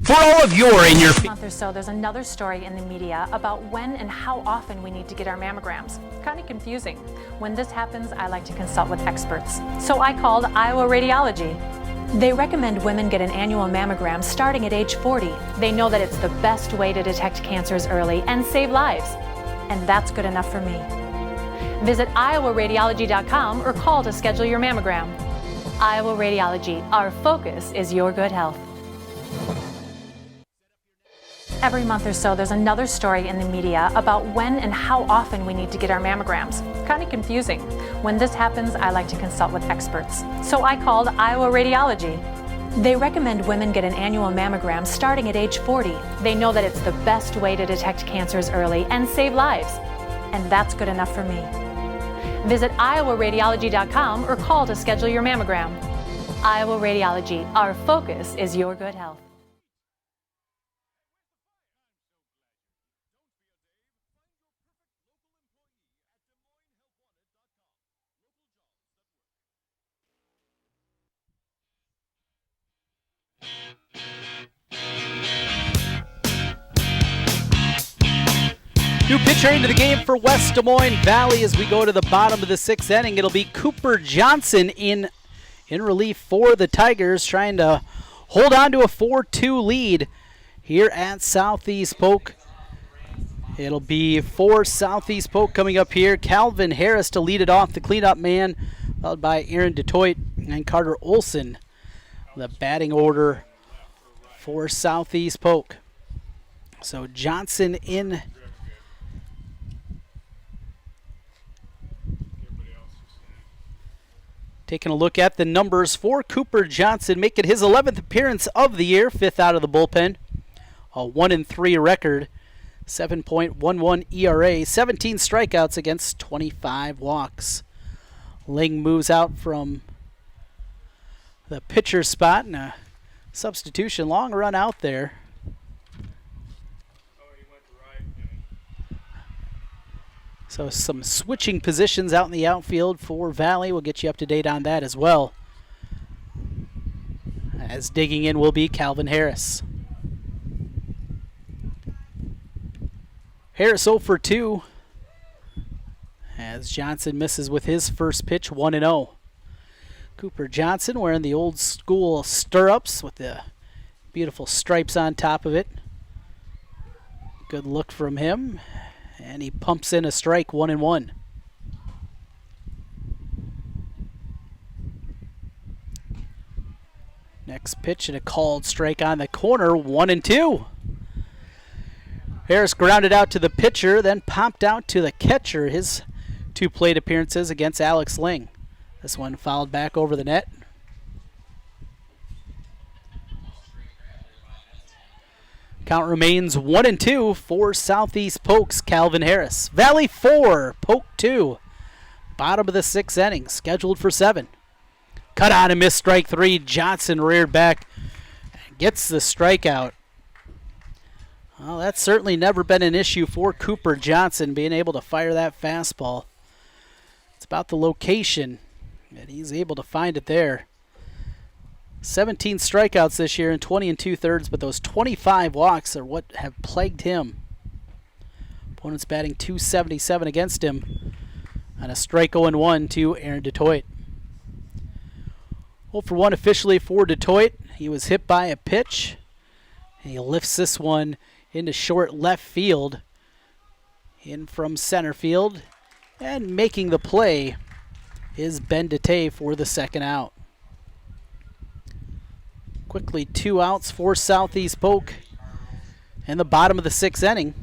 For all of your in your month or so, there's another story in the media about when and how often we need to get our mammograms. Kind of confusing. When this happens, I like to consult with experts. So I called Iowa Radiology. They recommend women get an annual mammogram starting at age 40. They know that it's the best way to detect cancers early and save lives. And that's good enough for me. Visit iowaradiology.com or call to schedule your mammogram. Iowa Radiology, our focus is your good health. Every month or so, there's another story in the media about when and how often we need to get our mammograms. Kind of confusing. When this happens, I like to consult with experts. So I called Iowa Radiology. They recommend women get an annual mammogram starting at age 40. They know that it's the best way to detect cancers early and save lives. And that's good enough for me. Visit iowaradiology.com or call to schedule your mammogram. Iowa Radiology, our focus is your good health. New pitcher into the game for West Des Moines Valley as we go to the bottom of the 6th inning. It'll be Cooper Johnson in relief for the Tigers, trying to hold on to a 4-2 lead here at Southeast Polk. It'll be for Southeast Polk coming up here. Calvin Harris to lead it off, the cleanup man, followed by Aaron DeToit and Carter Olson. The batting order for Southeast Polk. So Johnson in. Taking a look at the numbers for Cooper Johnson, making his 11th appearance of the year, 5th out of the bullpen. A 1-3 record, 7.11 ERA, 17 strikeouts against 25 walks. Ling moves out from the pitcher spot, and a substitution, long run out there. So some switching positions out in the outfield for Valley. We'll get you up to date on that as well. As digging in will be Calvin Harris. Harris 0 for 2. As Johnson misses with his first pitch, 1-0. Cooper Johnson wearing the old school stirrups with the beautiful stripes on top of it. Good look from him. And he pumps in a strike, 1-1. Next pitch and a called strike on the corner, 1-2. Harris grounded out to the pitcher, then popped out to the catcher. His 2 plate appearances against Alex Ling. This one fouled back over the net. Count remains 1-2 for Southeast Polk's Calvin Harris. Valley 4, Polk 2. Bottom of the 6th inning, scheduled for 7. Cut on and missed strike 3. Johnson reared back and gets the strikeout. Well, that's certainly never been an issue for Cooper Johnson, being able to fire that fastball. It's about the location, and he's able to find it there. 17 strikeouts this year in 20 2/3, but those 25 walks are what have plagued him. Opponents batting .277 against him, and a strike 0-1 to Aaron DeToit. 0 for 1 officially for DeToit. He was hit by a pitch, and he lifts this one into short left field. In from center field, and making the play is Ben DeTay for the second out. Quickly 2 outs for Southeast Polk in the bottom of the 6th inning.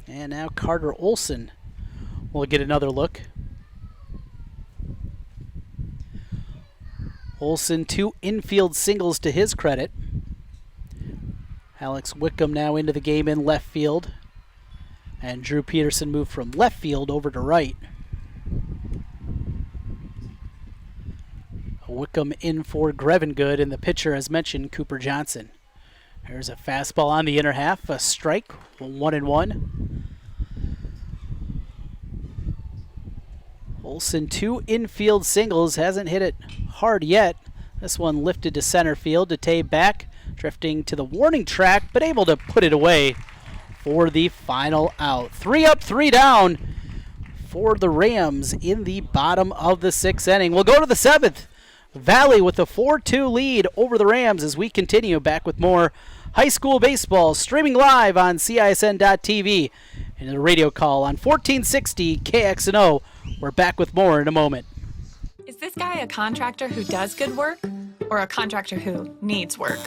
And now Carter Olson will get another look. Olson 2 infield singles to his credit. Alex Wickham now into the game in left field. And Drew Peterson moved from left field over to right. Wickham in for Grevengood, and the pitcher, as mentioned, Cooper Johnson. There's a fastball on the inner half, a strike, 1-1. Olson 2 infield singles, hasn't hit it hard yet. This one lifted to center field. DeTay back, drifting to the warning track, but able to put it away for the final out. 3 up, 3 down for the Rams in the bottom of the 6th inning. We'll go to the 7th. Valley with a 4-2 lead over the Rams as we continue back with more high school baseball streaming live on CISN.TV and a radio call on 1460 KXNO. We're back with more in a moment. Is this guy a contractor who does good work or a contractor who needs work?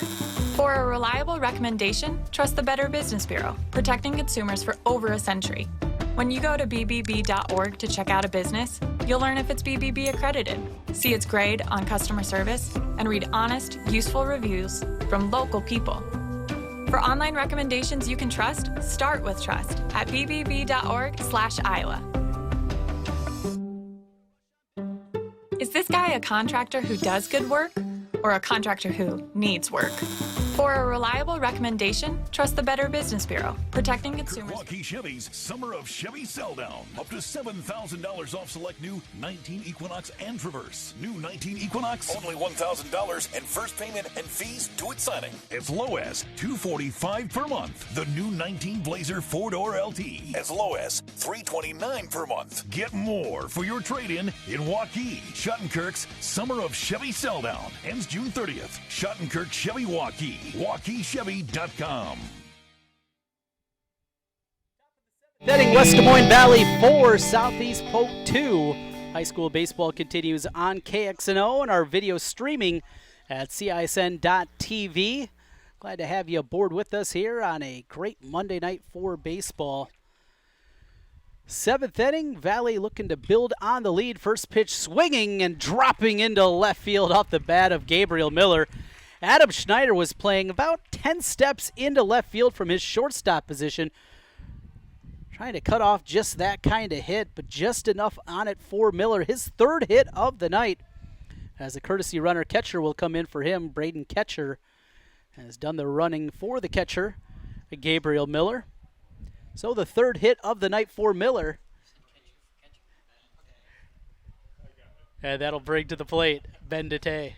For a reliable recommendation, trust the Better Business Bureau, protecting consumers for over a century. When you go to bbb.org to check out a business, you'll learn if it's BBB accredited, see its grade on customer service, and read honest, useful reviews from local people. For online recommendations you can trust, start with trust at bbb.org/Iowa. Is this guy a contractor who does good work or a contractor who needs work. For a reliable recommendation, trust the Better Business Bureau, protecting consumers. Milwaukee Chevy's Summer of Chevy Sell-Down. Up to $7,000 off select new 19 Equinox and Traverse. New 19 Equinox, only $1,000, and first payment and fees due at signing. As low as $245 per month. The new 19 Blazer 4-door LT, as low as $329 per month. Get more for your trade-in Waukee. Schottenkirk's Summer of Chevy Sell-Down ends June 30th. Schottenkirk Chevy Waukee. WaukeeChevy.com. Heading West Des Moines Valley 4, Southeast Polk 2. High school baseball continues on KXNO and our video streaming at CISN.TV. Glad to have you aboard with us here on a great Monday night for baseball. Seventh inning, Valley looking to build on the lead. First pitch swinging and dropping into left field off the bat of Gabriel Miller. Adam Schneider was playing about 10 steps into left field from his shortstop position, trying to cut off just that kind of hit, but just enough on it for Miller. His third hit of the night, as a courtesy runner. Catcher will come in for him. Braden Ketcher has done the running for the catcher, Gabriel Miller. So the third hit of the night for Miller. And that'll bring to the plate Ben Dete.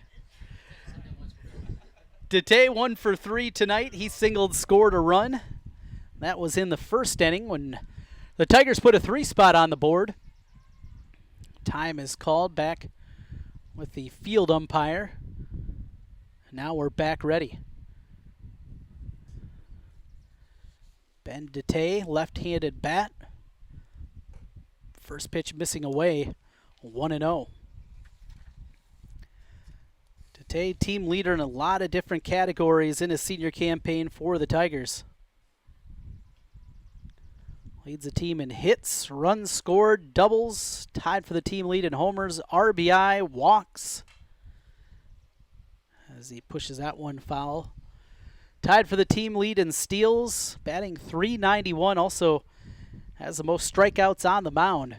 Dete 1 for 3 tonight. He singled, scored a run. That was in the first inning when the Tigers put a 3 spot on the board. Time is called back with the field umpire. Now we're back ready. Ben Dete, left-handed bat. First pitch missing away, 1-0. Dete, team leader in a lot of different categories in his senior campaign for the Tigers. Leads the team in hits, runs scored, doubles, tied for the team lead in homers, RBI, walks. As he pushes that one foul. Tied for the team lead in steals, batting .391, also has the most strikeouts on the mound.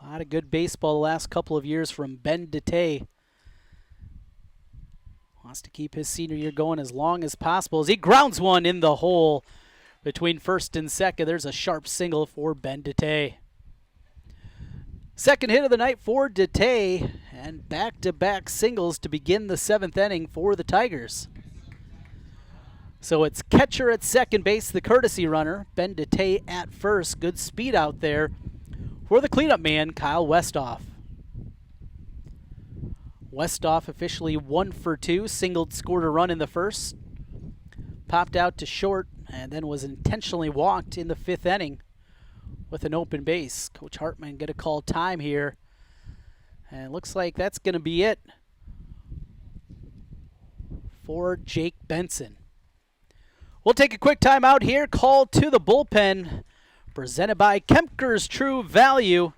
A lot of good baseball the last couple of years from Ben Dete. Wants to keep his senior year going as long as possible as he grounds one in the hole between first and second. There's a sharp single for Ben Dete. Second hit of the night for Dete, and back-to-back singles to begin the seventh inning for the Tigers. So it's Ketcher at second base, the courtesy runner. Ben Dete at first. Good speed out there for the cleanup man, Kyle Westhoff. Westhoff officially 1 for 2, singled, scored a run in the first. Popped out to short, and then was intentionally walked in the fifth inning with an open base. Coach Hartman going to call time here. And it looks like that's going to be it for Jake Benson. We'll take a quick time out here. Call to the bullpen, presented by Kempker's True Value.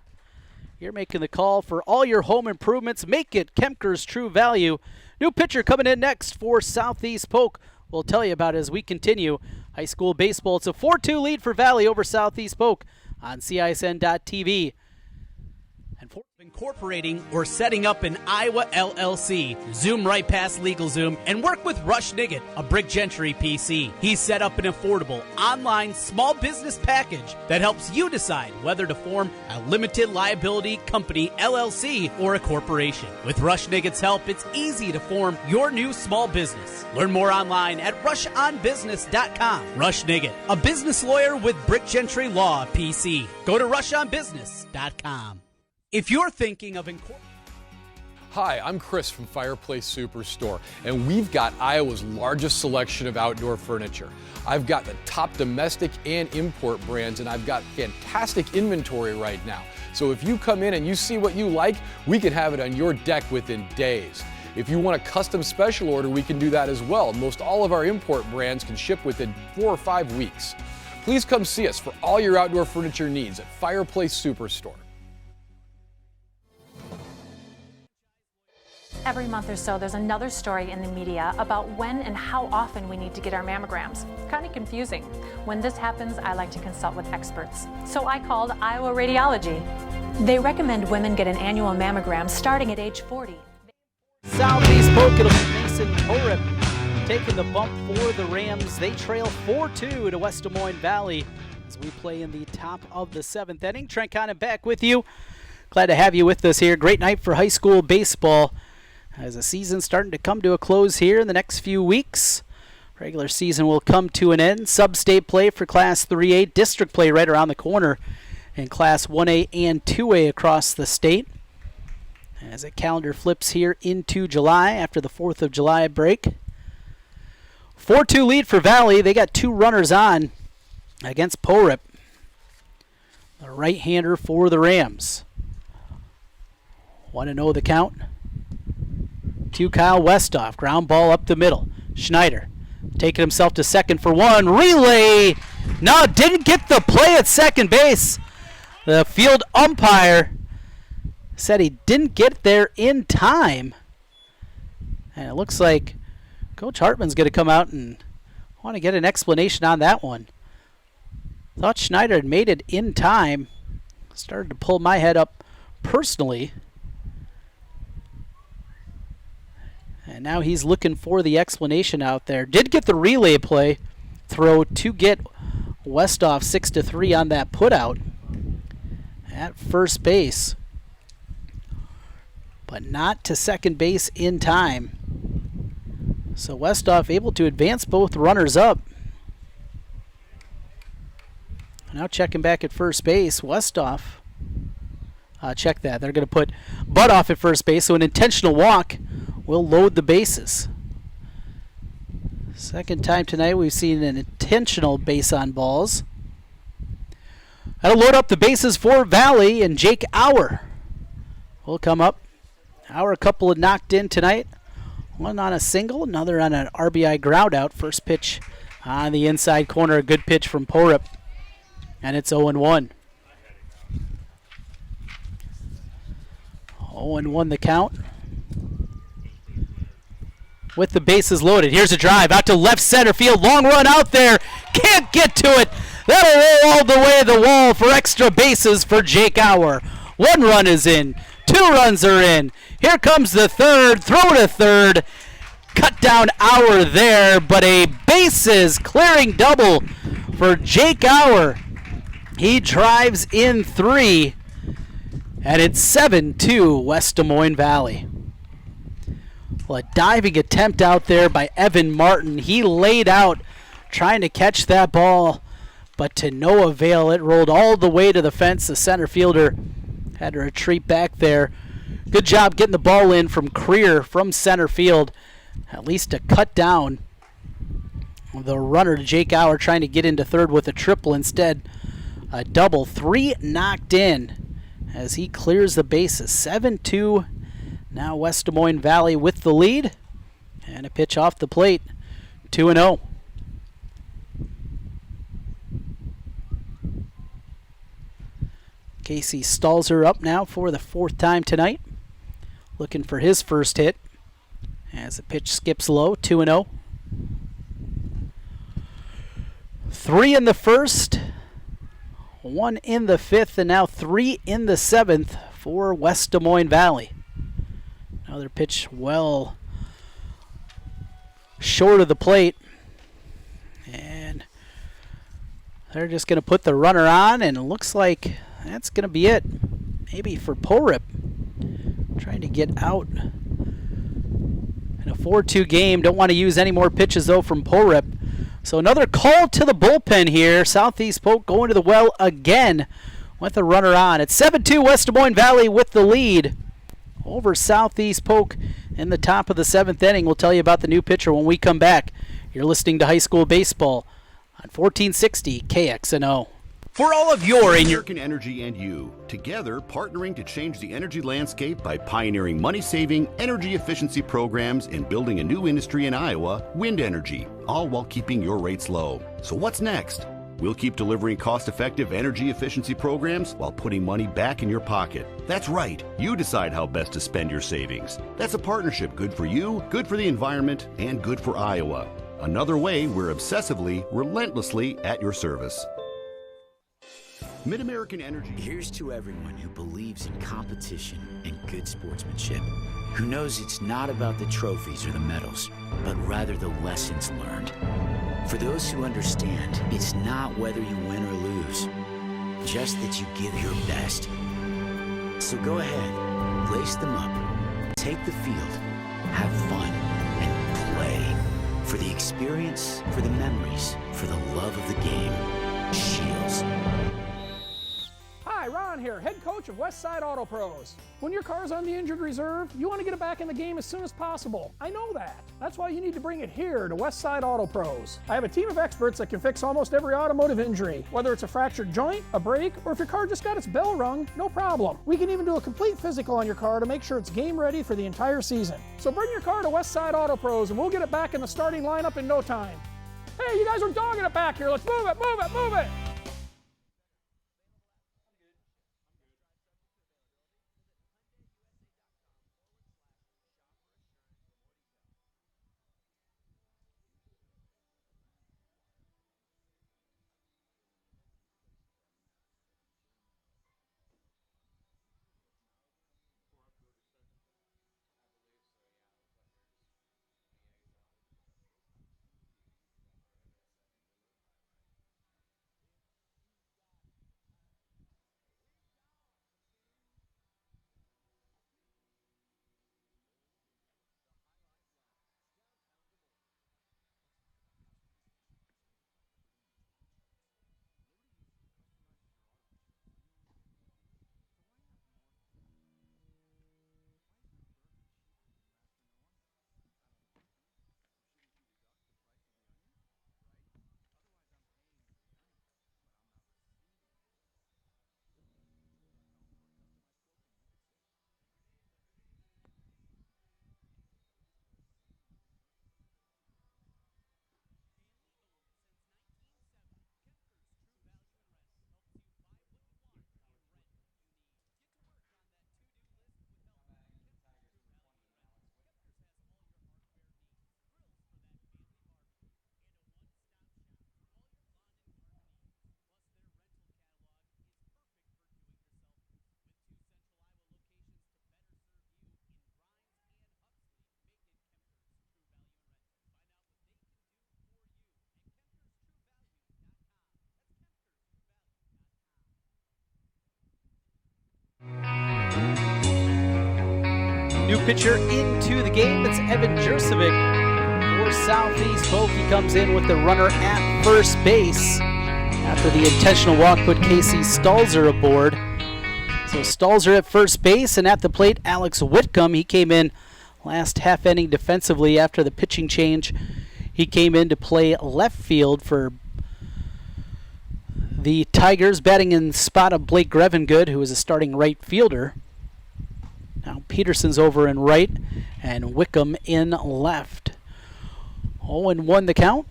You're making the call for all your home improvements. Make it Kempker's True Value. New pitcher coming in next for Southeast Polk. We'll tell you about it as we continue high school baseball. It's a 4-2 lead for Valley over Southeast Polk on CISN.TV. Incorporating or setting up an Iowa LLC. Zoom right past LegalZoom and work with Rush Niggett, a Brick Gentry PC. He's set up an affordable online small business package that helps you decide whether to form a limited liability company, LLC, or a corporation. With Rush Niggett's help, it's easy to form your new small business. Learn more online at rushonbusiness.com. Rush Niggett, a business lawyer with Brick Gentry Law PC. Go to rushonbusiness.com. If you're thinking of Hi, I'm Chris from Fireplace Superstore, and we've got Iowa's largest selection of outdoor furniture. I've got the top domestic and import brands, and I've got fantastic inventory right now. So if you come in and you see what you like, we can have it on your deck within days. If you want a custom special order, we can do that as well. Most all of our import brands can ship within 4 or 5 weeks. Please come see us for all your outdoor furniture needs at Fireplace Superstore. Every month or so, there's another story in the media about when and how often we need to get our mammograms. Kind of confusing. When this happens, I like to consult with experts. So I called Iowa Radiology. They recommend women get an annual mammogram starting at age 40. Southeast Polk, it'll be Mason Porip taking the bump for the Rams. They trail 4-2 to West Des Moines Valley as we play in the top of the 7th inning. Trent Connon back with you. Glad to have you with us here. Great night for high school baseball as the season's starting to come to a close here in the next few weeks. Regular season will come to an end. Sub-state play for Class 3A. District play right around the corner in Class 1A and 2A across the state. As the calendar flips here into July after the 4th of July break. 4-2 lead for Valley. They got 2 runners on against Porip, the right-hander for the Rams. 1-0 the count to Kyle Westoff. Ground ball up the middle. Schneider taking himself to second for one. Relay. No, didn't get the play at second base. The field umpire said he didn't get there in time. And it looks like Coach Hartman's going to come out and want to get an explanation on that one. Thought Schneider had made it in time. Started to pull my head up personally. And now he's looking for the explanation out there. Did get the relay play throw to get Westoff 6-3 on that putout at first base, but not to second base in time. So Westoff able to advance both runners up. Now checking back at first base, Westoff. Check that. They're going to put Butt off at first base, so an intentional walk will load the bases. Second time tonight we've seen an intentional base on balls. That'll load up the bases for Valley, and Jake Auer will come up. Auer, a couple of knocked in tonight. One on a single, another on an RBI ground out. First pitch on the inside corner, a good pitch from Porip. And it's 0-1. 0-1 the count. With the bases loaded. Here's a drive out to left center field. Long run out there. Can't get to it. That'll roll all the way to the wall for extra bases for Jake Auer. 1 run is in. 2 runs are in. Here comes the third. Throw to third. Cut down Auer there, but a bases clearing double for Jake Auer. He drives in 3, and it's 7-2 West Des Moines Valley. Well, a diving attempt out there by Evan Martin. He laid out trying to catch that ball, but to no avail. It rolled all the way to the fence. The center fielder had to retreat back there. Good job getting the ball in from Creer from center field, at least to cut down the runner to Jake Auer trying to get into third with a triple. Instead, a double. 3 knocked in as he clears the bases. 7-2. Now West Des Moines Valley with the lead. And a pitch off the plate. 2-0. Casey Stalzer up now for the 4th time tonight. Looking for his first hit. As the pitch skips low. 2-0. 3 in the first. 1 in the 5th. And now 3 in the 7th for West Des Moines Valley. Another pitch well short of the plate. And they're just going to put the runner on, and it looks like that's going to be it. Maybe for Porip. Trying to get out in a 4-2 game. Don't want to use any more pitches, though, from Porip. So another call to the bullpen here. Southeast Polk going to the well again with a runner on. It's 7-2 West Des Moines Valley with the lead over Southeast Polk in the top of the 7th inning. We'll tell you about the new pitcher when we come back. You're listening to High School Baseball on 1460 KXNO. For all of your American Energy and you, together partnering to change the energy landscape by pioneering money-saving, energy efficiency programs and building a new industry in Iowa, wind energy, all while keeping your rates low. So what's next? We'll keep delivering cost-effective energy efficiency programs while putting money back in your pocket. That's right. You decide how best to spend your savings. That's a partnership good for you, good for the environment, and good for Iowa. Another way we're obsessively, relentlessly at your service. Mid-American Energy. Here's to everyone who believes in competition and good sportsmanship, who knows it's not about the trophies or the medals, but rather the lessons learned. For those who understand, it's not whether you win or lose, just that you give your best. So go ahead, lace them up, take the field, have fun, and play. For the experience, for the memories, for the love of the game. Shields. Hi, Ron here, head coach of Westside Auto Pros. When your car's on the injured reserve, you want to get it back in the game as soon as possible. I know that. That's why you need to bring it here to Westside Auto Pros. I have a team of experts that can fix almost every automotive injury. Whether it's a fractured joint, a brake, or if your car just got its bell rung, no problem. We can even do a complete physical on your car to make sure it's game ready for the entire season. So bring your car to Westside Auto Pros and we'll get it back in the starting lineup in no time. Hey, you guys are dogging it back here. Let's move it, move it, move it. New pitcher into the game. It's Evan Jurcevic for Southeast Polk. He comes in with the runner at first base after the intentional walk put Casey Stalzer aboard. So Stalzer at first base, and at the plate, Alex Whitcomb. He came in last half inning defensively after the pitching change. He came in to play left field for the Tigers, batting in spot of Blake Grevengood, who is a starting right fielder. Now Peterson's over in right, and Wickham in left. 0-1 the count.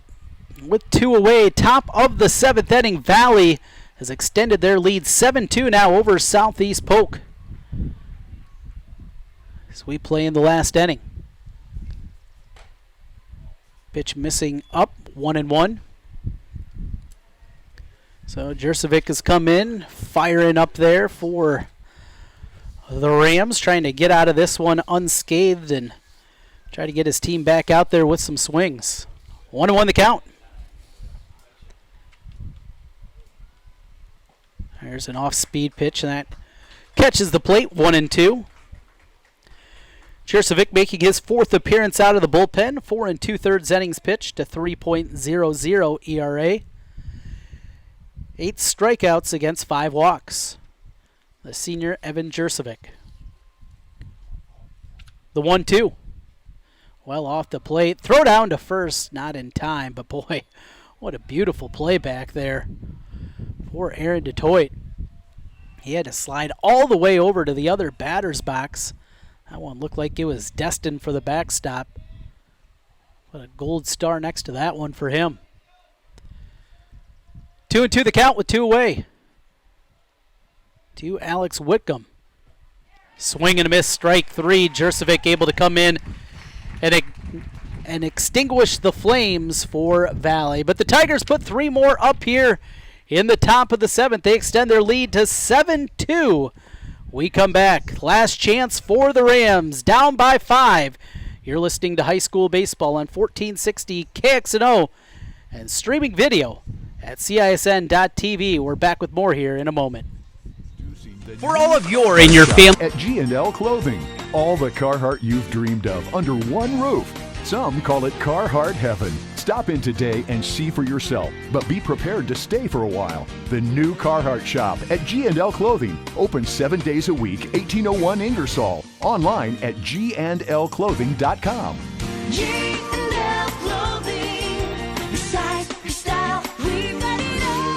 With 2 away, top of the 7th inning, Valley has extended their lead 7-2 now over Southeast Polk. As we play in the last inning. Pitch missing up, 1-1. So Jurcevic has come in, firing up there for the Rams, trying to get out of this one unscathed and try to get his team back out there with some swings. 1-1 the count. There's an off-speed pitch, and that catches the plate, 1-2. Jurcevic making his 4th appearance out of the bullpen, 4 2/3 innings pitched, a 3.00 ERA. 8 strikeouts against 5 walks. The senior Evan Jurcevic. The 1-2. Well off the plate. Throw down to first. Not in time, but boy, what a beautiful play back there for Aaron DeToit. He had to slide all the way over to the other batter's box. That one looked like it was destined for the backstop. Put a gold star next to that one for him. 2-2 the count with 2 away. To Alex Whitcomb. Swing and a miss, strike 3. Jurcevic able to come in and extinguish the flames for Valley. But the Tigers put 3 more up here in the top of the 7th. They extend their lead to 7-2. We come back. Last chance for the Rams, down by 5. You're listening to high school baseball on 1460 KXNO and streaming video at CISN.TV. We're back with more here in a moment. For all of your and your family. At G&L Clothing, all the Carhartt you've dreamed of under one roof. Some call it Carhartt Heaven. Stop in today and see for yourself, but be prepared to stay for a while. The new Carhartt shop at G&L Clothing, open 7 days a week, 1801 Ingersoll. Online at gndlclothing.com. G&L Clothing, your size, your style, we've got it all.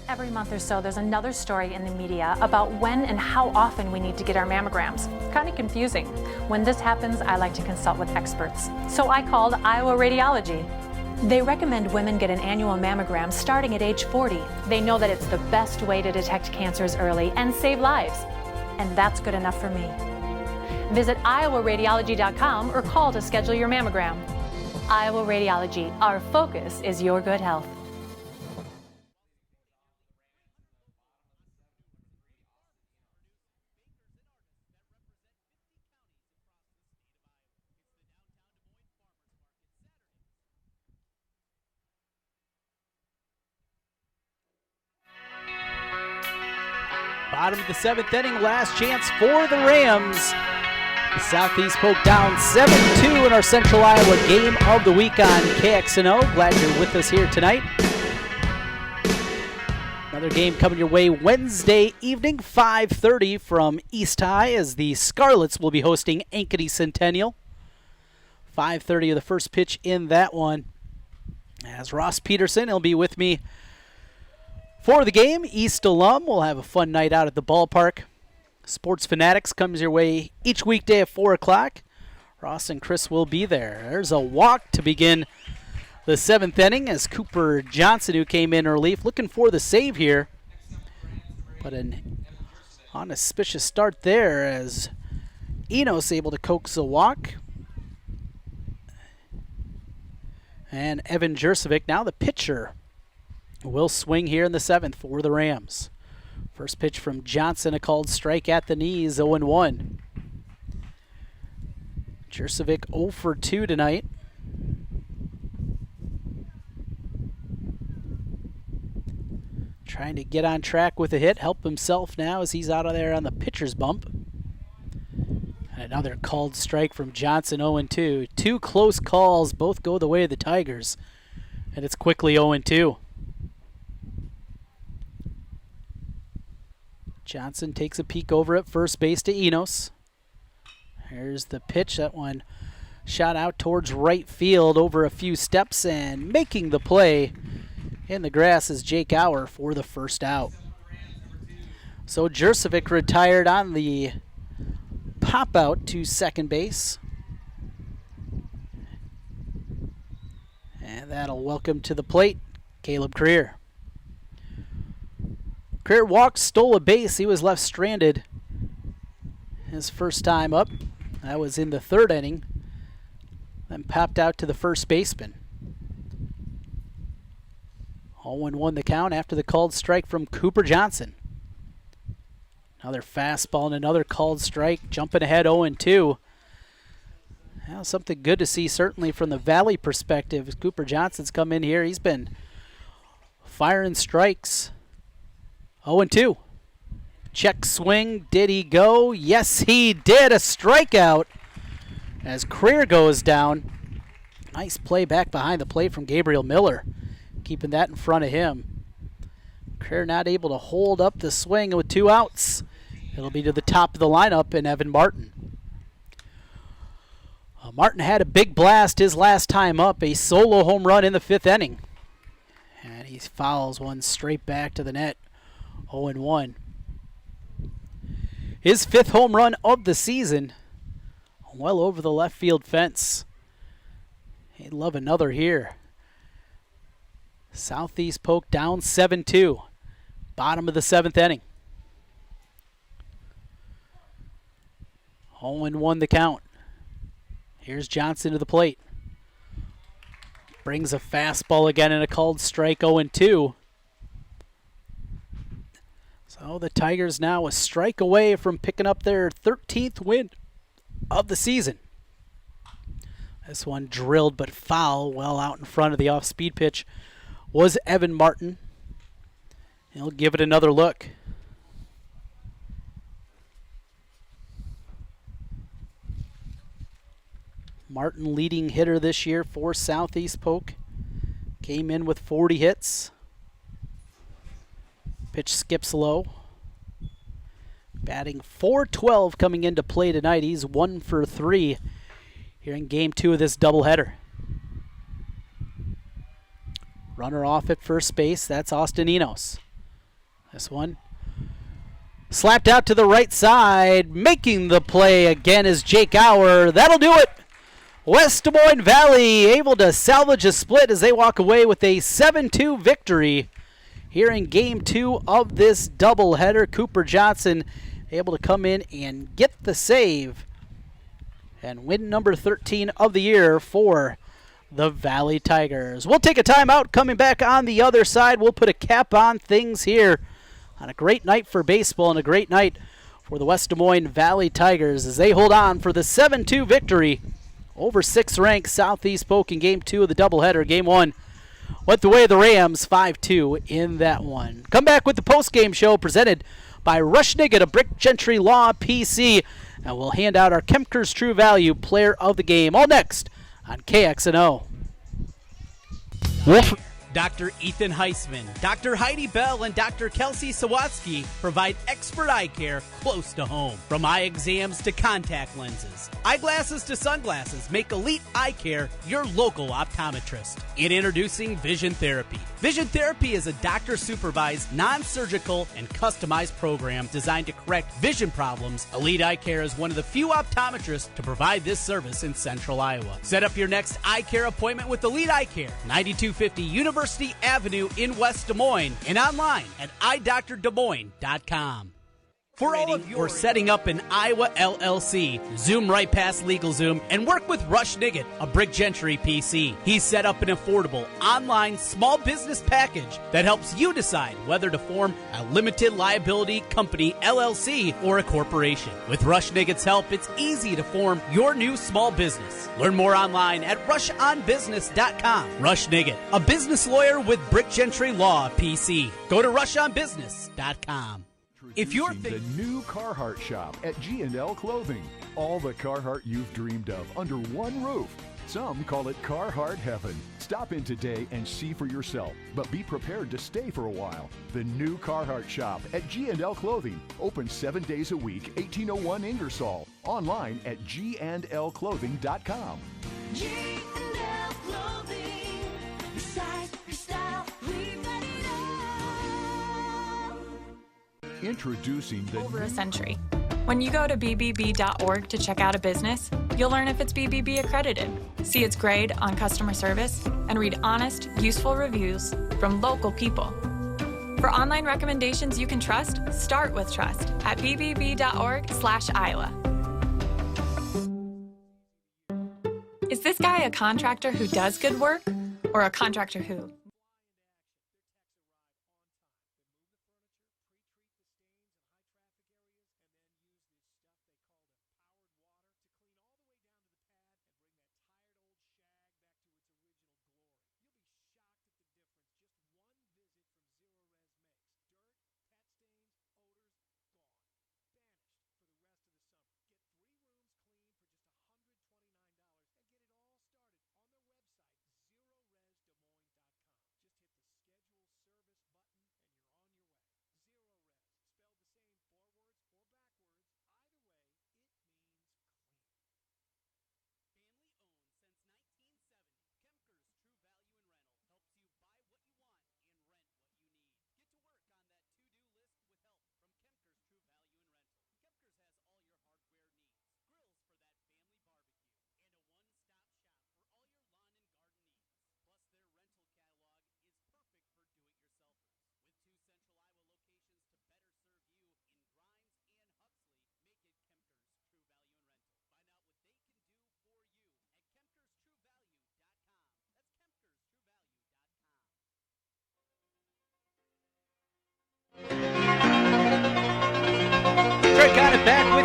Every month or so, there's another story in the media about when and how often we need to get our mammograms. Kind of confusing. When this happens, I like to consult with experts. So I called Iowa Radiology. They recommend women get an annual mammogram starting at age 40. They know that it's the best way to detect cancers early and save lives. And that's good enough for me. Visit iowaradiology.com or call to schedule your mammogram. Iowa Radiology, our focus is your good health. Bottom of the 7th inning, last chance for the Rams. The Southeast Polk down 7-2 in our Central Iowa game of the week on KXNO. Glad you're with us here tonight. Another game coming your way Wednesday evening, 5:30 from East High, as the Scarlets will be hosting Ankeny Centennial. 5:30 of the first pitch in that one. As Ross Peterson, he'll be with me for the game. East alum will have a fun night out at the ballpark. Sports Fanatics comes your way each weekday at 4 o'clock. Ross and Chris will be there. There's a walk to begin the 7th inning as Cooper Johnson, who came in relief, looking for the save here. But an unauspicious start there as Enos able to coax a walk. And Evan Jurcevic, now the pitcher, will swing here in the 7th for the Rams. First pitch from Johnson, a called strike at the knees, 0-1. Jurcevic 0 for 2 tonight. Trying to get on track with a hit, help himself now as he's out of there on the pitcher's bump. And another called strike from Johnson, 0-2. 2 close calls, both go the way of the Tigers. And it's quickly 0-2. Johnson takes a peek over at first base to Enos. Here's the pitch. That one shot out towards right field over a few steps, and making the play in the grass is Jake Auer for the first out. So Jurcevic retired on the pop out to second base. And that'll welcome to the plate Caleb Creer. Creer walked, stole a base. He was left stranded his first time up. That was in the 3rd inning. Then popped out to the first baseman. 0-1 the count after the called strike from Cooper Johnson. Another fastball and another called strike. Jumping ahead 0-2. Well, something good to see certainly from the Valley perspective. As Cooper Johnson's come in here, he's been firing strikes. 0-2. Check swing. Did he go? Yes, he did. A strikeout as Creer goes down. Nice play back behind the plate from Gabriel Miller, keeping that in front of him. Creer not able to hold up the swing with 2 outs. It'll be to the top of the lineup in Evan Martin. Martin had a big blast his last time up, a solo home run in the 5th inning. And he fouls one straight back to the net. 0-1. His 5th home run of the season, well over the left field fence. He'd love another here. Southeast Polk down 7-2. Bottom of the 7th inning. 0-1 the count. Here's Johnson to the plate. Brings a fastball again and a called strike, 0-2. So the Tigers now a strike away from picking up their 13th win of the season. This one drilled but foul, well out in front of the off-speed pitch was Evan Martin. He'll give it another look. Martin, leading hitter this year for Southeast Polk. Came in with 40 hits. Pitch skips low. Batting .412 coming into play tonight. He's 1 for 3 here in game 2 of this doubleheader. Runner off at first base. That's Austin Enos. This one slapped out to the right side. Making the play again is Jake Auer. That'll do it. West Des Moines Valley able to salvage a split as they walk away with a 7-2 victory here in game 2 of this doubleheader. Cooper Johnson able to come in and get the save and win number 13 of the year for the Valley Tigers. We'll take a timeout. Coming back on the other side, we'll put a cap on things here on a great night for baseball and a great night for the West Des Moines Valley Tigers as they hold on for the 7-2 victory over 6th ranked Southeast Polk in game 2 of the doubleheader. Game 1 went the way of the Rams, 5-2 in that one. Come back with the post-game show presented by Rush Niggett of Brick Gentry Law PC, and we'll hand out our Kempker's True Value Player of the Game. All next on KXNO. Wolf. Dr. Ethan Heisman, Dr. Heidi Bell, and Dr. Kelsey Sawatsky provide expert eye care close to home. From eye exams to contact lenses, eyeglasses to sunglasses, make Elite Eye Care your local optometrist. In introducing Vision Therapy. Vision Therapy is a doctor-supervised, non-surgical, and customized program designed to correct vision problems. Elite Eye Care is one of the few optometrists to provide this service in Central Iowa. Set up your next eye care appointment with Elite Eye Care, 9250 University Avenue in West Des Moines, and online at eyedoctordesmoines.com. For all of or setting up an Iowa LLC, zoom right past LegalZoom and work with Rush Niggett, a Brick Gentry PC. He's set up an affordable online small business package that helps you decide whether to form a limited liability company LLC or a corporation. With Rush Niggett's help, it's easy to form your new small business. Learn more online at rushonbusiness.com. Rush Niggett, a business lawyer with Brick Gentry Law PC. Go to rushonbusiness.com. If you're the new Carhartt shop at G&L Clothing, all the Carhartt you've dreamed of under one roof. Some call it Carhartt Heaven. Stop in today and see for yourself, but be prepared to stay for a while. The new Carhartt shop at G&L Clothing, open 7 days a week, 1801 Ingersoll. Online at gnlclothing.com. G&L Clothing, your size, your style, we've got it all. Introducing the Over a century. When you go to bbb.org to check out a business, you'll learn if it's BBB accredited, see its grade on customer service, and read honest, useful reviews from local people. For online recommendations you can trust, start with trust at bbb.org/Iowa. Is this guy a contractor who does good work or a contractor who?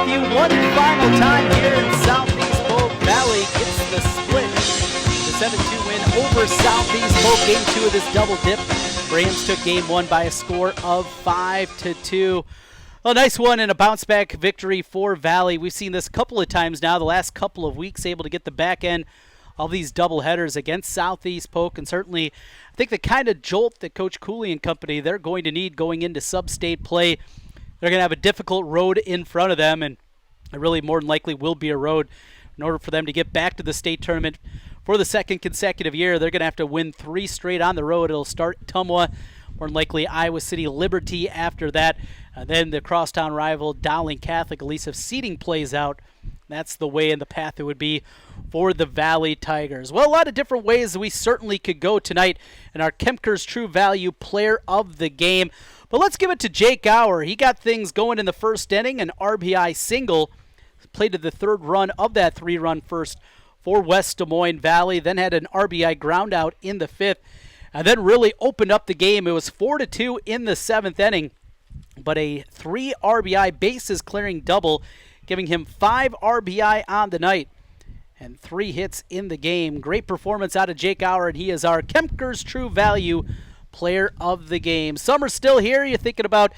you one final time here in Southeast Polk. Valley gets the split. The 7-2 win over Southeast Polk. Game 2 of this double dip. Rams took game 1 by a score of 5-2. A nice one and a bounce-back victory for Valley. We've seen this a couple of times now, the last couple of weeks, able to get the back end of these doubleheaders against Southeast Polk. And certainly, I think the kind of jolt that Coach Cooley and company, they're going to need going into sub-state play. They're going to have a difficult road in front of them, and it really more than likely will be a road in order for them to get back to the state tournament for the second consecutive year. They're going to have to win 3 straight on the road. It'll start Tumwa, more than likely Iowa City Liberty after that. Then the crosstown rival Dowling Catholic, at least if seeding plays out, that's the way and the path it would be for the Valley Tigers. Well, a lot of different ways we certainly could go tonight in our Kempker's True Value Player of the Game. But let's give it to Jake Gower. He got things going in the first inning, an RBI single, played to the third run of that 3-run first for West Des Moines Valley, then had an RBI ground out in the 5th, and then really opened up the game. It was 4-2 in the 7th inning, but a 3 RBI bases clearing double, giving him 5 RBI on the night and 3 hits in the game. Great performance out of Jake Gower, and he is our Kempker's True Value Player of the Game. Summer's still here. You're thinking about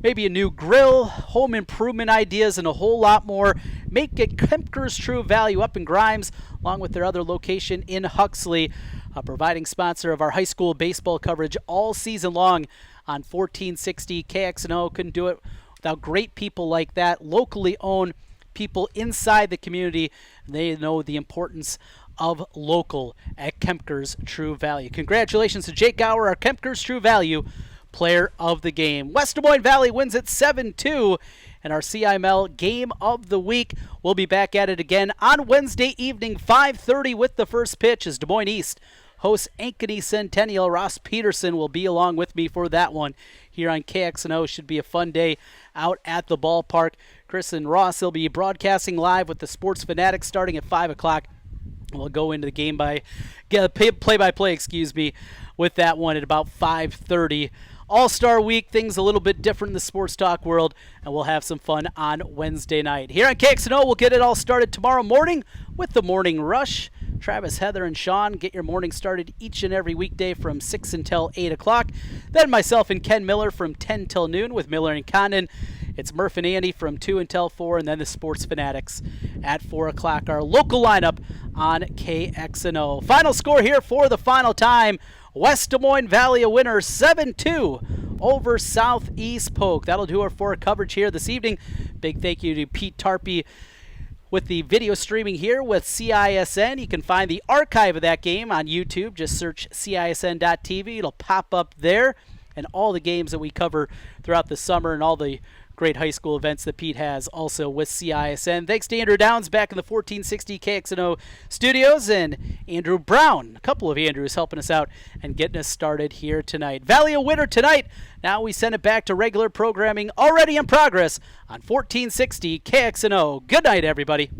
maybe a new grill, home improvement ideas, and a whole lot more. Make it Kempker's True Value up in Grimes, along with their other location in Huxley, a providing sponsor of our high school baseball coverage all season long on 1460 KXNO. Couldn't do it without great people like that, locally owned people inside the community. They know the importance of local at Kempker's True Value. Congratulations to Jake Gower, our Kempker's True Value Player of the Game. West Des Moines Valley wins it 7-2, and our CIML Game of the Week. We'll be back at it again on Wednesday evening, 5:30 with the first pitch as Des Moines East hosts Ankeny Centennial. Ross Peterson will be along with me for that one here on KXNO. Should be a fun day out at the ballpark. Chris and Ross will be broadcasting live with the Sports Fanatics starting at 5 o'clock. We'll go into the game play-by-play, with that one at about 5:30. All-Star Week, things a little bit different in the sports talk world, and we'll have some fun on Wednesday night. Here on KXNO, we'll get it all started tomorrow morning with the Morning Rush. Travis, Heather, and Sean get your morning started each and every weekday from 6 until 8 o'clock. Then myself and Ken Miller from 10 till noon with Miller and Condon. It's Murph and Andy from 2 until 4, and then the Sports Fanatics at 4 o'clock. Our local lineup on KXNO. Final score here for the final time. West Des Moines Valley a winner 7-2 over Southeast Polk. That'll do it for our coverage here this evening. Big thank you to Pete Tarpey with the video streaming here with CISN. You can find the archive of that game on YouTube. Just search CISN.TV. It'll pop up there. And all the games that we cover throughout the summer and all the great high school events that Pete has also with CISN. Thanks to Andrew Downs back in the 1460 KXNO studios, and Andrew Brown, a couple of Andrews helping us out and getting us started here tonight. Valley a winner tonight. Now we send it back to regular programming already in progress on 1460 KXNO. Good night, everybody.